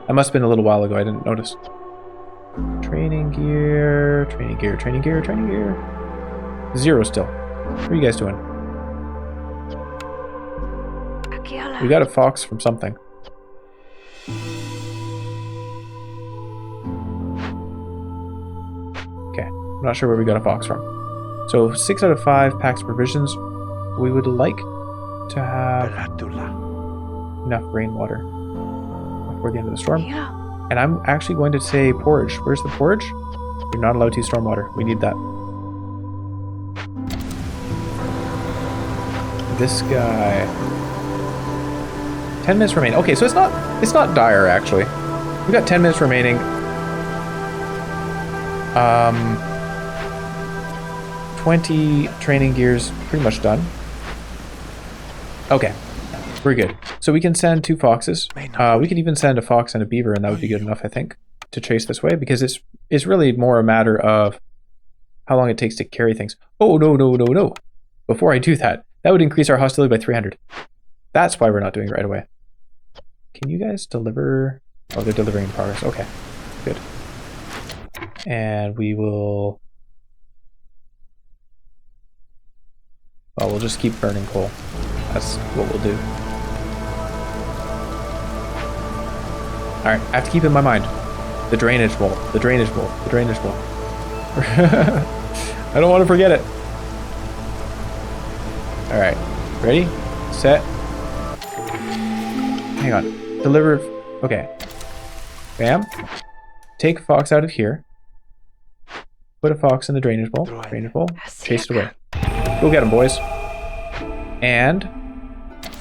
That must have been a little while ago, I didn't notice. Training gear, training gear, training gear, training gear. 0 still. What are you guys doing? We got a fox from something. Okay, I'm not sure where we got a fox from. So 6 out of 5 packs provisions. We would like to have enough rainwater before the end of the storm. And I'm actually going to say porridge. Where's the porridge? You're not allowed to use stormwater. We need that. This guy. 10 minutes remaining. Okay, so it's not dire actually. We got 10 minutes remaining. 20 training gears pretty much done. Okay, we're good. So we can send 2 foxes. We could even send a fox and a beaver, and that would be good enough, I think, to chase this way, because it's really more a matter of how long it takes to carry things. Oh, no. Before I do that, that would increase our hostility by 300. That's why we're not doing it right away. Can you guys deliver? Oh, they're delivering in progress. Okay, good. And we will... Well, we'll just keep burning coal. That's what we'll do. Alright, I have to keep in my mind the drainage bowl, the drainage bowl, the drainage bowl. I don't want to forget it. Alright, ready, set. Hang on, deliver. Okay. Bam. Take a fox out of here. Put a fox in the drainage bowl. Drainage bowl. Chase it away. Go get him, boys. And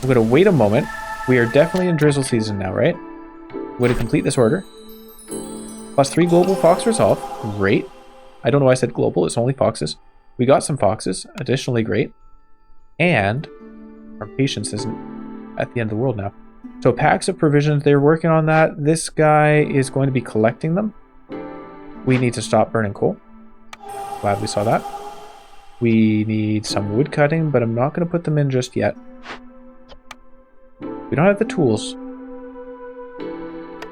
we're going to wait a moment. We are definitely in drizzle season now, right? We're going to complete this order. +3 global fox resolve. Great. I don't know why I said global. It's only foxes. We got some foxes. Additionally great. And our patience isn't at the end of the world now. So packs of provisions. They're working on that. This guy is going to be collecting them. We need to stop burning coal. Glad we saw that. We need some wood cutting, but I'm not going to put them in just yet. We don't have the tools.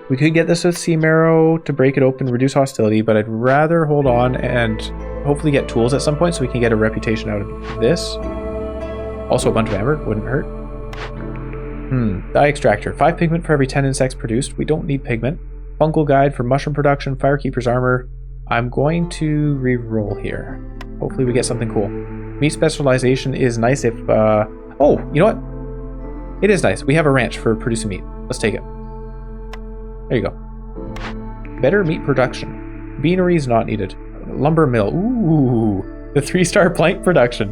We could get this with sea marrow to break it open, reduce hostility, but I'd rather hold on and hopefully get tools at some point so we can get a reputation out of this. Also a bunch of amber, wouldn't hurt. Dye extractor. 5 pigment for every 10 insects produced. We don't need pigment. Fungal guide for mushroom production, firekeeper's armor. I'm going to re-roll here. Hopefully we get something cool. Meat specialization is nice if... Oh, you know what? It is nice. We have a ranch for producing meat. Let's take it. There you go. Better meat production. Beanery is not needed. Lumber mill. Ooh. The 3-star plank production.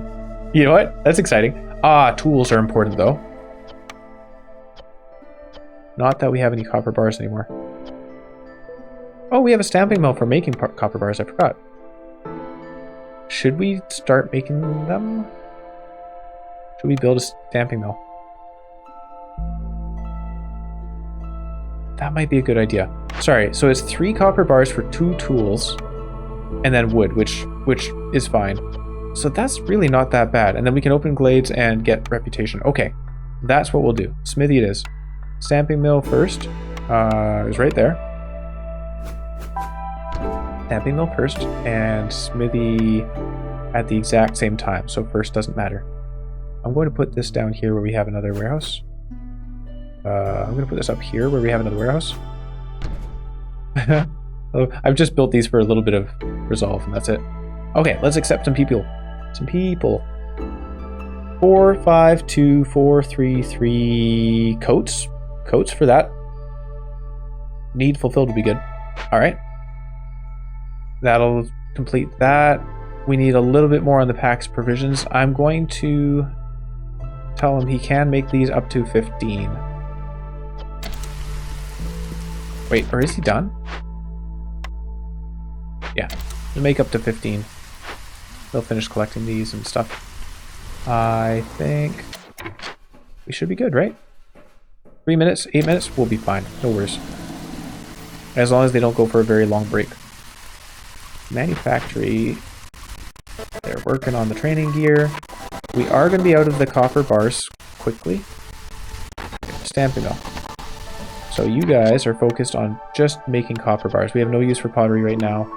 You know what? That's exciting. Tools are important though. Not that we have any copper bars anymore. Oh, we have a stamping mill for making copper bars. I forgot. Should we start making them? Should we build a stamping mill? That might be a good idea. Sorry, so it's 3 copper bars for 2 tools, and then wood, which is fine. So that's really not that bad. And then we can open glades and get reputation. Okay, that's what we'll do. Smithy it is. Stamping mill first. It was right there. Stamping mill first, and smithy at the exact same time. So first doesn't matter. I'm going to put this down here where we have another warehouse. I'm going to put this up here where we have another warehouse. I've just built these for a little bit of resolve, and that's it. Okay, let's accept some people. Some people. 4, 5, 2, 4, 3, 3 coats. Coats for that. Need fulfilled would be good. All right. That'll complete that. We need a little bit more on the pack's provisions. I'm going to tell him he can make these up to 15. Wait, or is he done? Yeah, we'll make up to 15. They'll finish collecting these and stuff. I think we should be good, right? 3 minutes, 8 minutes, we'll be fine. No worries. as long as they don't go for a very long break. Manufactory, they're working on the training gear. We are going to be out of the copper bars quickly. Stamping mill. So you guys are focused on just making copper bars. We have no use for pottery right now.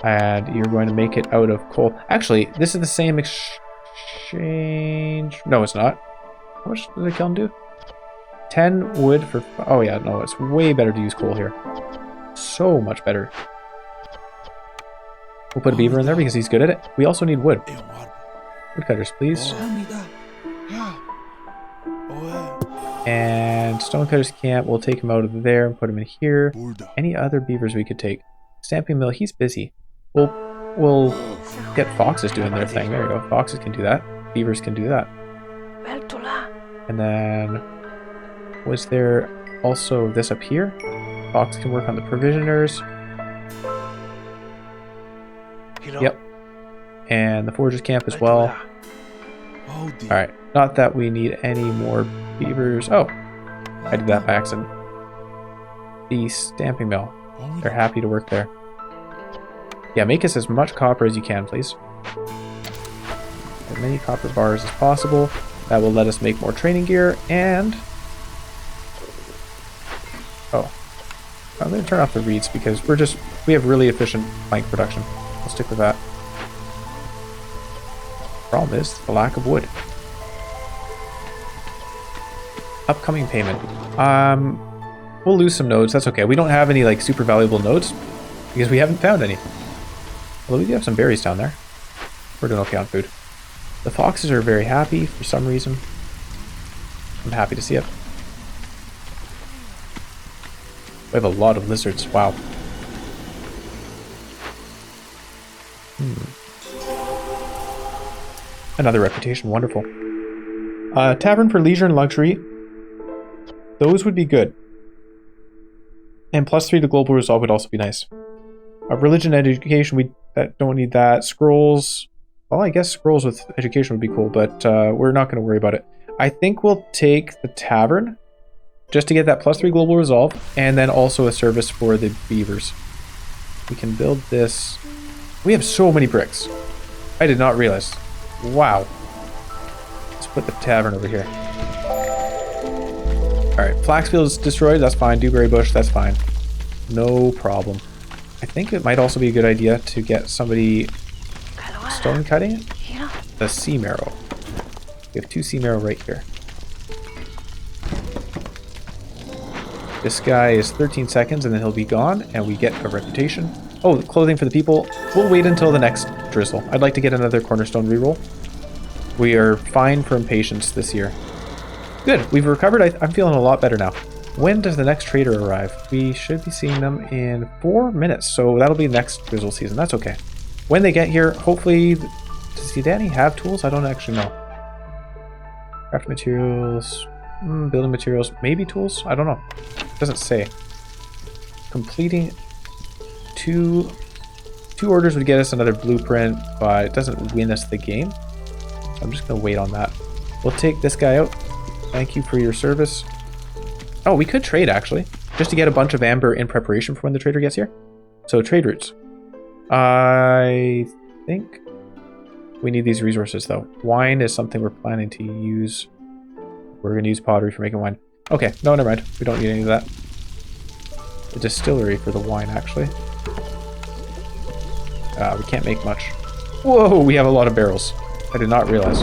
And you're going to make it out of coal. Actually, this is the same exchange. No, it's not. How much does the kiln do? 10 wood for... Oh yeah, no, it's way better to use coal here. So much better. We'll put a beaver in there because he's good at it. We also need wood. Woodcutters, please. And stonecutters can't. We'll take him out of there and put him in here. Any other beavers we could take? Stamping mill, he's busy. We'll get foxes doing their thing. There you go. Foxes can do that. Beavers can do that. And then was there also this up here? Fox can work on the provisioners. Yep. And the foragers camp as well. Alright. Not that we need any more beavers. Oh, I did that by accident. The stamping mill. They're happy to work there. Yeah, make us as much copper as you can, please. As many copper bars as possible. That will let us make more training gear, and... Oh. I'm going to turn off the reeds because we have really efficient plank production. I'll stick with that. Problem is the lack of wood. Upcoming payment. We'll lose some nodes. That's okay. We don't have any like super valuable nodes because we haven't found any. Although we do have some berries down there. We're doing okay on food. The foxes are very happy for some reason. I'm happy to see it. We have a lot of lizards. Wow. Another reputation. Wonderful. Tavern for leisure and luxury. Those would be good. And +3 to global resolve would also be nice. Religion and education, we don't need that. Scrolls. Well, I guess scrolls with education would be cool, but we're not going to worry about it. I think we'll take the tavern just to get that +3 global resolve, and then also a service for the beavers. We can build this. We have so many bricks. I did not realize. Wow. Let's put the tavern over here. Alright, Flaxfield is destroyed. That's fine. Dewberry bush, that's fine. No problem. I think it might also be a good idea to get somebody stone cutting it. The sea marrow. We have 2 sea marrow right here. This guy is 13 seconds and then he'll be gone and we get a reputation. Oh, the clothing for the people. We'll wait until the next drizzle. I'd like to get another cornerstone reroll. We are fine for impatience this year. Good, we've recovered. I'm feeling a lot better now. When does the next trader arrive? We should be seeing them in 4 minutes, so that'll be next drizzle season. That's okay. When they get here, hopefully... Does Danny have tools? I don't actually know. Craft materials... building materials. Maybe tools? I don't know. Doesn't say. Completing two orders would get us another blueprint, but it doesn't win us the game. So I'm just going to wait on that. We'll take this guy out. Thank you for your service. Oh, we could trade, actually. Just to get a bunch of amber in preparation for when the trader gets here. So, trade routes. I think we need these resources, though. Wine is something we're planning to use. We're going to use pottery for making wine. Okay, no, never mind. We don't need any of that. The distillery for the wine, actually. We can't make much. Whoa, we have a lot of barrels. I did not realize.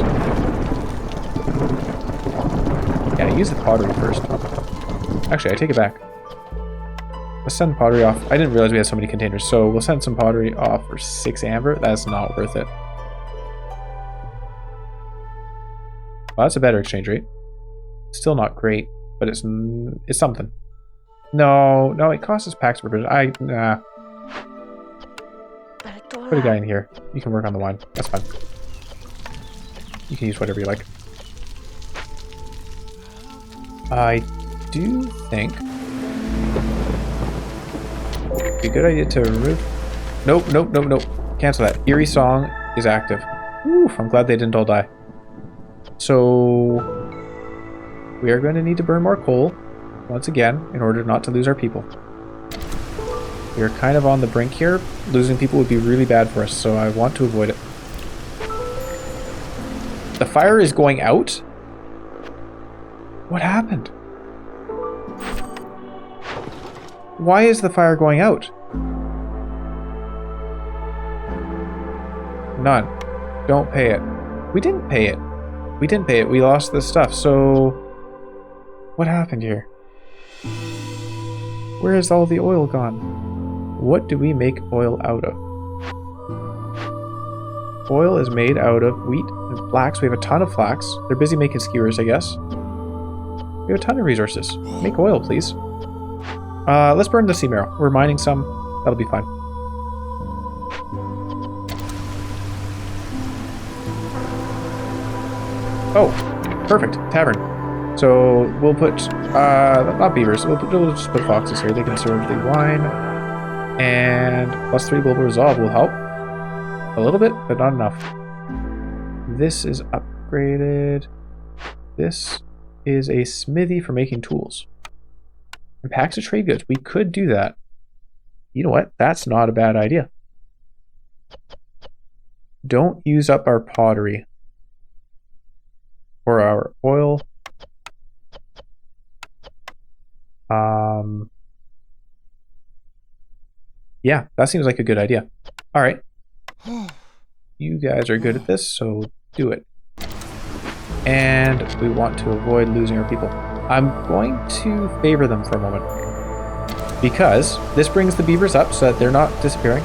Yeah, use the pottery first. Actually, I take it back. Let's send pottery off. I didn't realize we had so many containers, so we'll send some pottery off for 6 amber. That's not worth it. Well, that's a better exchange rate. Still not great, but it's something. No, it costs us packs per provision. Nah. Put a guy in here. You can work on the wine. That's fine. You can use whatever you like. I do think it'd be a good idea to remove... Nope. Cancel that. Eerie Song is active. Oof, I'm glad they didn't all die. So we are going to need to burn more coal once again in order not to lose our people. We are kind of on the brink here. Losing people would be really bad for us, so I want to avoid it. The fire is going out? What happened? Why is the fire going out? None. Don't pay it. We didn't pay it. We didn't pay it. We lost the stuff. So, what happened here? Where has all the oil gone? What do we make oil out of? Oil is made out of wheat and flax. We have a ton of flax. They're busy making skewers, I guess. We have a ton of resources. Make oil, please. Let's burn the sea marrow. We're mining some. That'll be fine. Oh, perfect. Tavern. So we'll put, not beavers, we'll just put foxes here. They can serve the wine. And +3 global resolve will help. A little bit, but not enough. This is upgraded. This is a smithy for making tools. And packs of trade goods. We could do that. You know what? That's not a bad idea. Don't use up our pottery. Or our oil. Yeah, that seems like a good idea. All right. You guys are good at this, so do it. And we want to avoid losing our people. I'm going to favor them for a moment. Because this brings the beavers up so that they're not disappearing.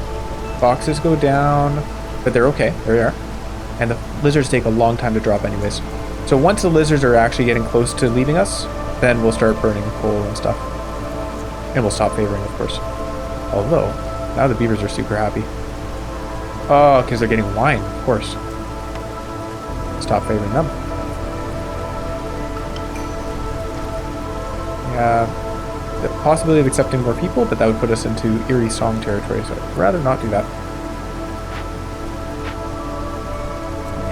Foxes go down, but they're okay. There they are. And the lizards take a long time to drop anyways. So once the lizards are actually getting close to leaving us, then we'll start burning coal and stuff. And we'll stop favoring, of course. Although, now the beavers are super happy. Oh, because they're getting wine, of course. Stop favoring them. Yeah, the possibility of accepting more people, but that would put us into eerie song territory, so I'd rather not do that.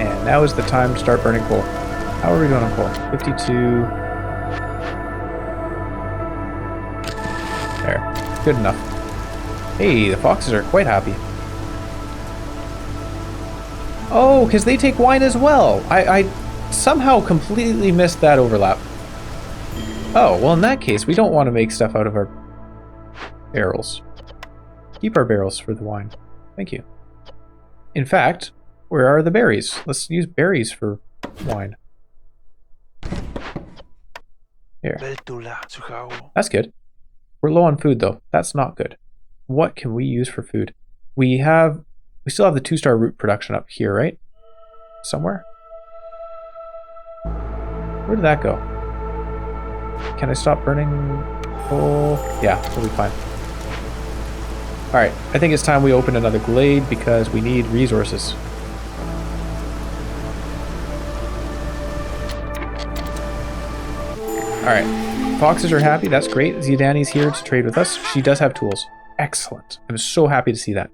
And now is the time to start burning coal. How are we doing on coal? 52. There. Good enough. Hey, the foxes are quite happy. Oh, because they take wine as well. I somehow completely missed that overlap. Oh, well in that case, we don't want to make stuff out of our barrels. Keep our barrels for the wine. Thank you. In fact, where are the berries? Let's use berries for wine. Here. That's good. We're low on food though. That's not good. What can we use for food? We still have the 2-star root production up here, right? Somewhere? Where did that go? Can I stop burning coal? Yeah, we'll be fine. Alright, I think it's time we open another glade because we need resources. Alright, foxes are happy, that's great. Zidani's here to trade with us. She does have tools. Excellent. I'm so happy to see that.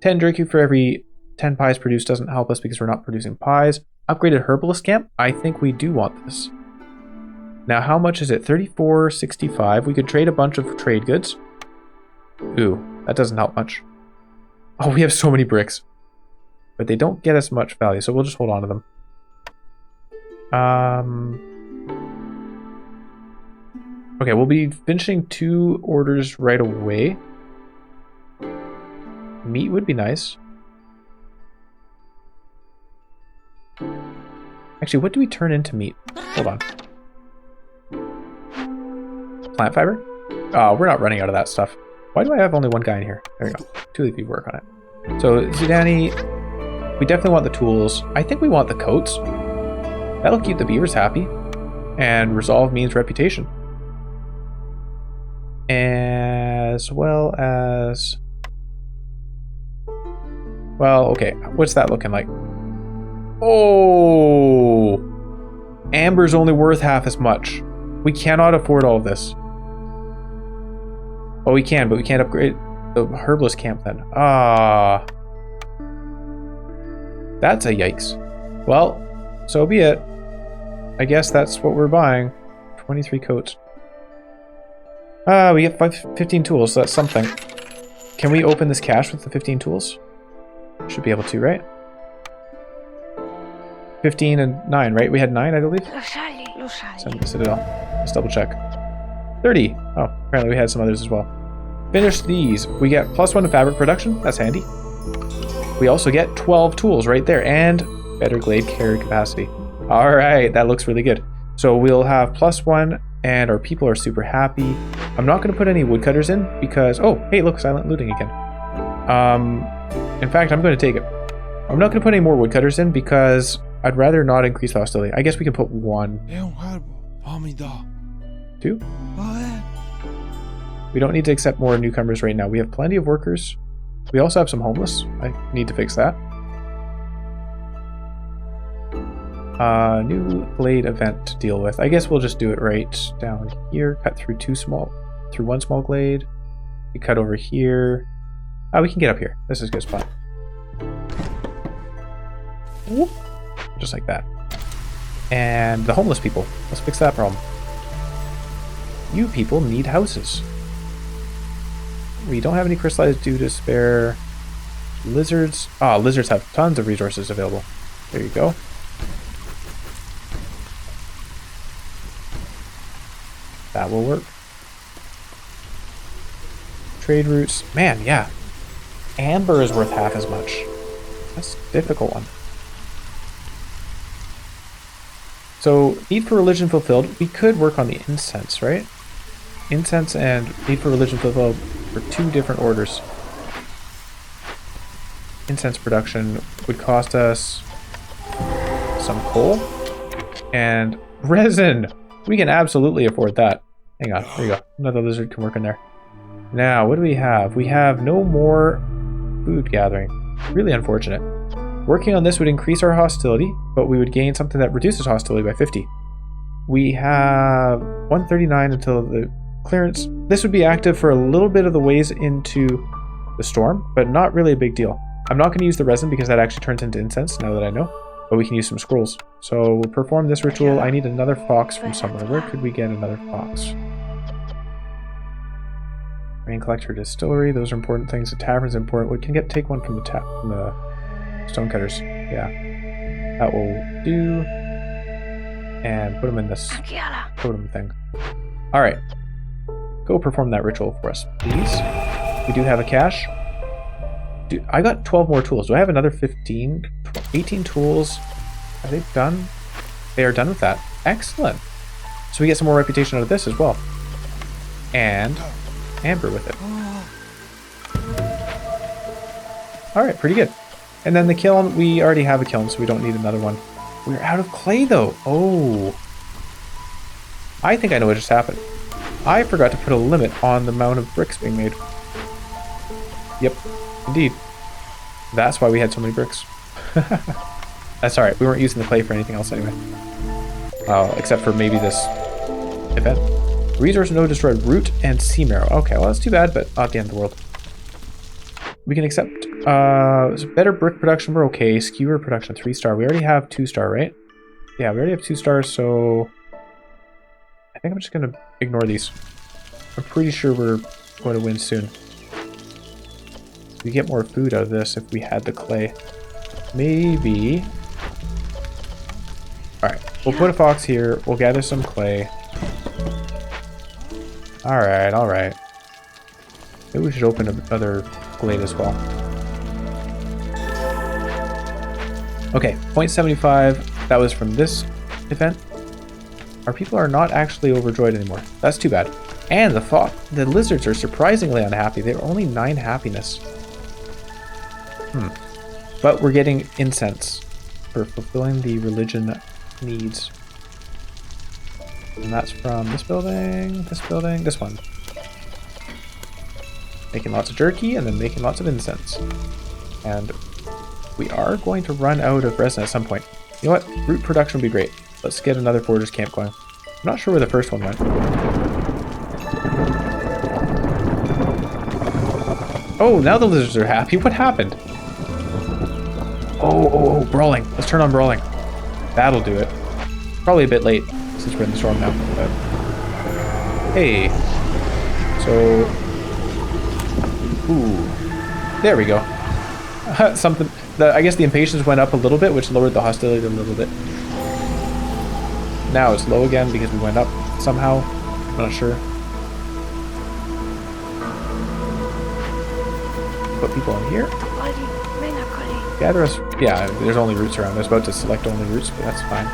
10 jerky for every 10 pies produced doesn't help us because we're not producing pies. Upgraded herbalist camp. I think we do want this. Now, how much is it? 34.65. We could trade a bunch of trade goods. Ooh, that doesn't help much. Oh, we have so many bricks. But they don't get us much value, so we'll just hold on to them. Okay, we'll be finishing 2 orders right away. Meat would be nice. Actually, what do we turn into meat? Hold on. Plant fiber? Oh, we're not running out of that stuff. Why do I have only 1 guy in here? There we go. 2 of you work on it. So, Zidani, we definitely want the tools. I think we want the coats. That'll keep the beavers happy. And resolve means reputation. As well as... Well, okay. What's that looking like? Oh! Amber's only worth half as much. We cannot afford all of this. Oh, we can, but we can't upgrade the herbalist camp then. Ah. That's a yikes. Well, so be it. I guess that's what we're buying. 23 coats. We get 15 tools, so that's something. Can we open this cache with the 15 tools? Should be able to, right? 15 and 9, right? We had 9, I believe? Send the Citadel. Let's double check. 30. Oh, apparently we had some others as well. Finish these. We get +1 to fabric production. That's handy. We also get 12 tools right there and better glade carry capacity. All right, that looks really good. So we'll have +1 and our people are super happy. I'm not going to put any woodcutters in because, oh, hey, look, silent looting again. In fact, I'm going to take it. I'm not going to put any more woodcutters in because I'd rather not increase hostility. I guess we can put 1. 2. We don't need to accept more newcomers right now. We have plenty of workers. We also have some homeless. I need to fix that. New blade event to deal with. I guess we'll just do it right down here. Cut through one small glade. We cut over here. We can get up here. This is a good spot. Whoop. Just like that. And the homeless people. Let's fix that problem. You people need houses. We don't have any crystallized dew to spare. Lizards. Lizards have tons of resources available. There you go. That will work. Trade routes. Man, yeah. Amber is worth half as much. That's a difficult one. So, need for religion fulfilled. We could work on the incense, right? Incense and need for religion fulfilled for 2 different orders. Incense production would cost us some coal and resin. We can absolutely afford that. Hang on, there you go. Another lizard can work in there. Now, what do we have? We have no more food gathering. Really unfortunate. Working on this would increase our hostility, but we would gain something that reduces hostility by 50. We have 139 until the clearance. This would be active for a little bit of the ways into the storm, but not really a big deal. I'm not going to use the resin because that actually turns into incense now that I know, but we can use some scrolls. So we'll perform this ritual. I need another fox from somewhere. Where could we get another fox? Rain collector distillery. Those are important things. The tavern's important. We can take one from the stonecutters. Yeah, that will do. And put them in this totem thing. All right. Go perform that ritual for us, please. We do have a cache. Dude, I got 12 more tools. Do I have another 15? 18 tools. Are they done? They are done with that. Excellent. So we get some more reputation out of this as well. And amber with it. Alright, pretty good. And then the kiln, we already have a kiln, so we don't need another one. We're out of clay though. Oh. I think I know what just happened. I forgot to put a limit on the amount of bricks being made. Yep, indeed. That's why we had so many bricks. That's alright, we weren't using the clay for anything else anyway. Except for maybe this event. Resource node destroyed root and sea marrow. Okay, well that's too bad, but not the end of the world. We can accept better brick production, we're okay. Skewer production, 3-star. We already have 2-star, right? Yeah, we already have 2 stars, so I think I'm just gonna ignore these. I'm pretty sure we're going to win soon. We get more food out of this if we had the clay. Maybe. Alright, we'll put a fox here. We'll gather some clay. Alright, alright. Maybe we should open another glade as well. Okay, 0.75. That was from this event. Our people are not actually overjoyed anymore. That's too bad. And the lizards are surprisingly unhappy. They're only 9 happiness. But we're getting incense for fulfilling the religion needs. And that's from this building, this one. Making lots of jerky and then making lots of incense. And we are going to run out of resin at some point. You know what? Root production would be great. Let's get another foragers camp going. I'm not sure where the first one went. Oh, now the lizards are happy. What happened? Oh, brawling. Let's turn on brawling. That'll do it. Probably a bit late since we're in the storm now. But hey. So, ooh. There we go. Something. I guess the impatience went up a little bit, which lowered the hostility a little bit. Now it's low again because we went up somehow. I'm not sure. Put people in here. Gather us. Yeah, there's only roots around. I was about to select only roots, but that's fine.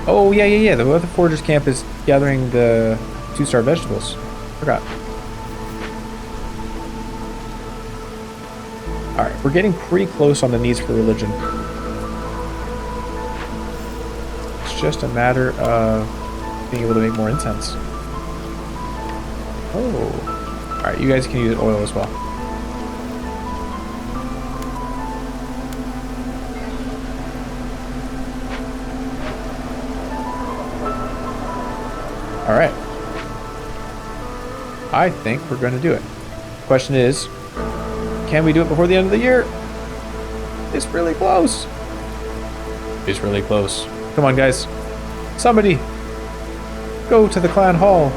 Oh, yeah. The other foragers camp is gathering the 2-star vegetables. Forgot. Alright, we're getting pretty close on the needs for religion. It's just a matter of being able to make more incense. Oh. Alright, you guys can use oil as well. Alright. I think we're going to do it. Question is, can we do it before the end of the year? It's really close. It's really close. Come on, guys. Somebody, go to the clan hall.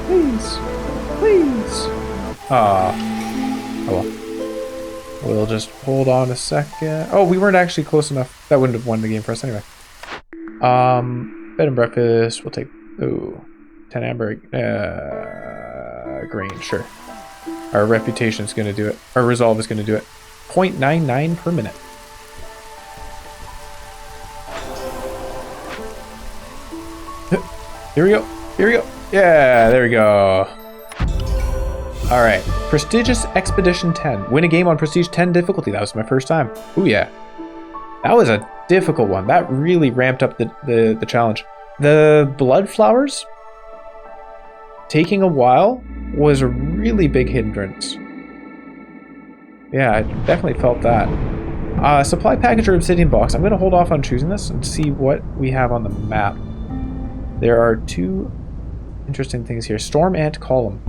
Please. Please. Oh well. We'll just hold on a second. Oh, we weren't actually close enough. That wouldn't have won the game for us anyway. Bed and breakfast. We'll take... Ooh. 10 amber, grain, sure. Our reputation is going to do it. Our resolve is going to do it. 0.99 per minute. Here we go. Here we go. Yeah, there we go. All right. Prestigious Expedition 10. Win a game on Prestige 10 difficulty. That was my first time. Ooh, yeah. That was a difficult one. That really ramped up the challenge. The blood flowers... taking a while was a really big hindrance. Yeah, I definitely felt that. Supply package or obsidian box. I'm going to hold off on choosing this and see what we have on the map. There are 2 interesting things here. Storm ant column.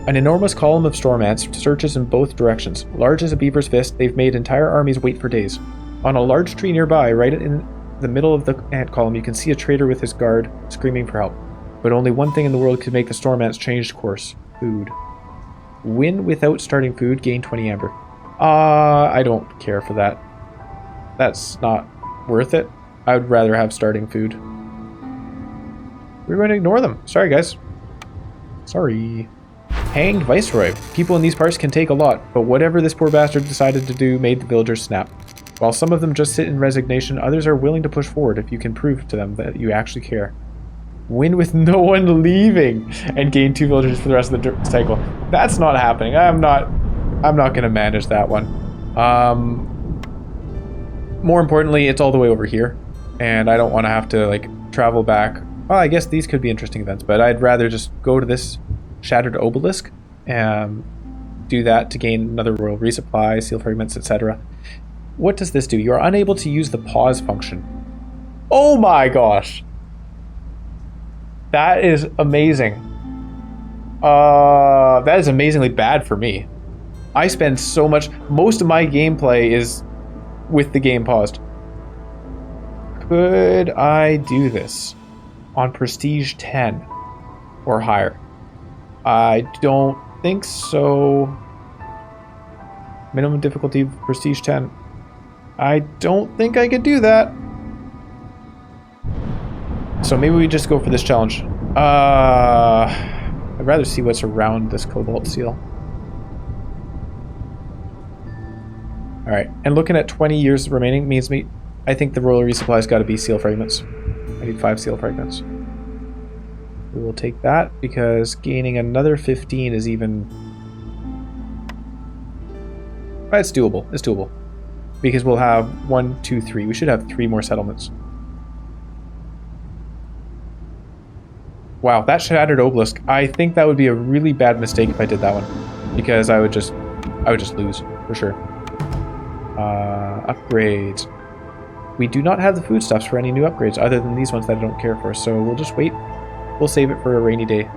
An enormous column of storm ants searches in both directions. Large as a beaver's fist, they've made entire armies wait for days. On a large tree nearby, right in the middle of the ant column, you can see a trader with his guard screaming for help. But only one thing in the world could make the storm ants change course. Food. Win without starting food, gain 20 amber. I don't care for that. That's not worth it. I would rather have starting food. We're going to ignore them. Sorry, guys. Sorry. Hanged Viceroy. People in these parts can take a lot, but whatever this poor bastard decided to do made the villagers snap. While some of them just sit in resignation, others are willing to push forward if you can prove to them that you actually care. Win with no one leaving and gain 2 villagers for the rest of the cycle. That's not happening. I'm not going to manage that one. More importantly, it's all the way over here, and I don't want to have to like travel back. Well, I guess these could be interesting events, but I'd rather just go to this shattered obelisk and do that to gain another royal resupply, seal fragments, etc. What does this do? You are unable to use the pause function. Oh my gosh. That is amazing. That is amazingly bad for me. I spend so much... Most of my gameplay is with the game paused. Could I do this on Prestige 10 or higher? I don't think so. Minimum difficulty, Prestige 10. I don't think I could do that. So maybe we just go for this challenge. I'd rather see what's around this cobalt seal. Alright, and looking at 20 years remaining means I think the royal resupply's got to be seal fragments. I need 5 seal fragments. We will take that because gaining another 15 is even... It's doable. It's doable. Because we'll have 1, 2, 3. We should have 3 more settlements. Wow, that shattered obelisk. I think that would be a really bad mistake if I did that one. Because I would just lose, for sure. Upgrades. We do not have the foodstuffs for any new upgrades other than these ones that I don't care for, so we'll just wait. We'll save it for a rainy day.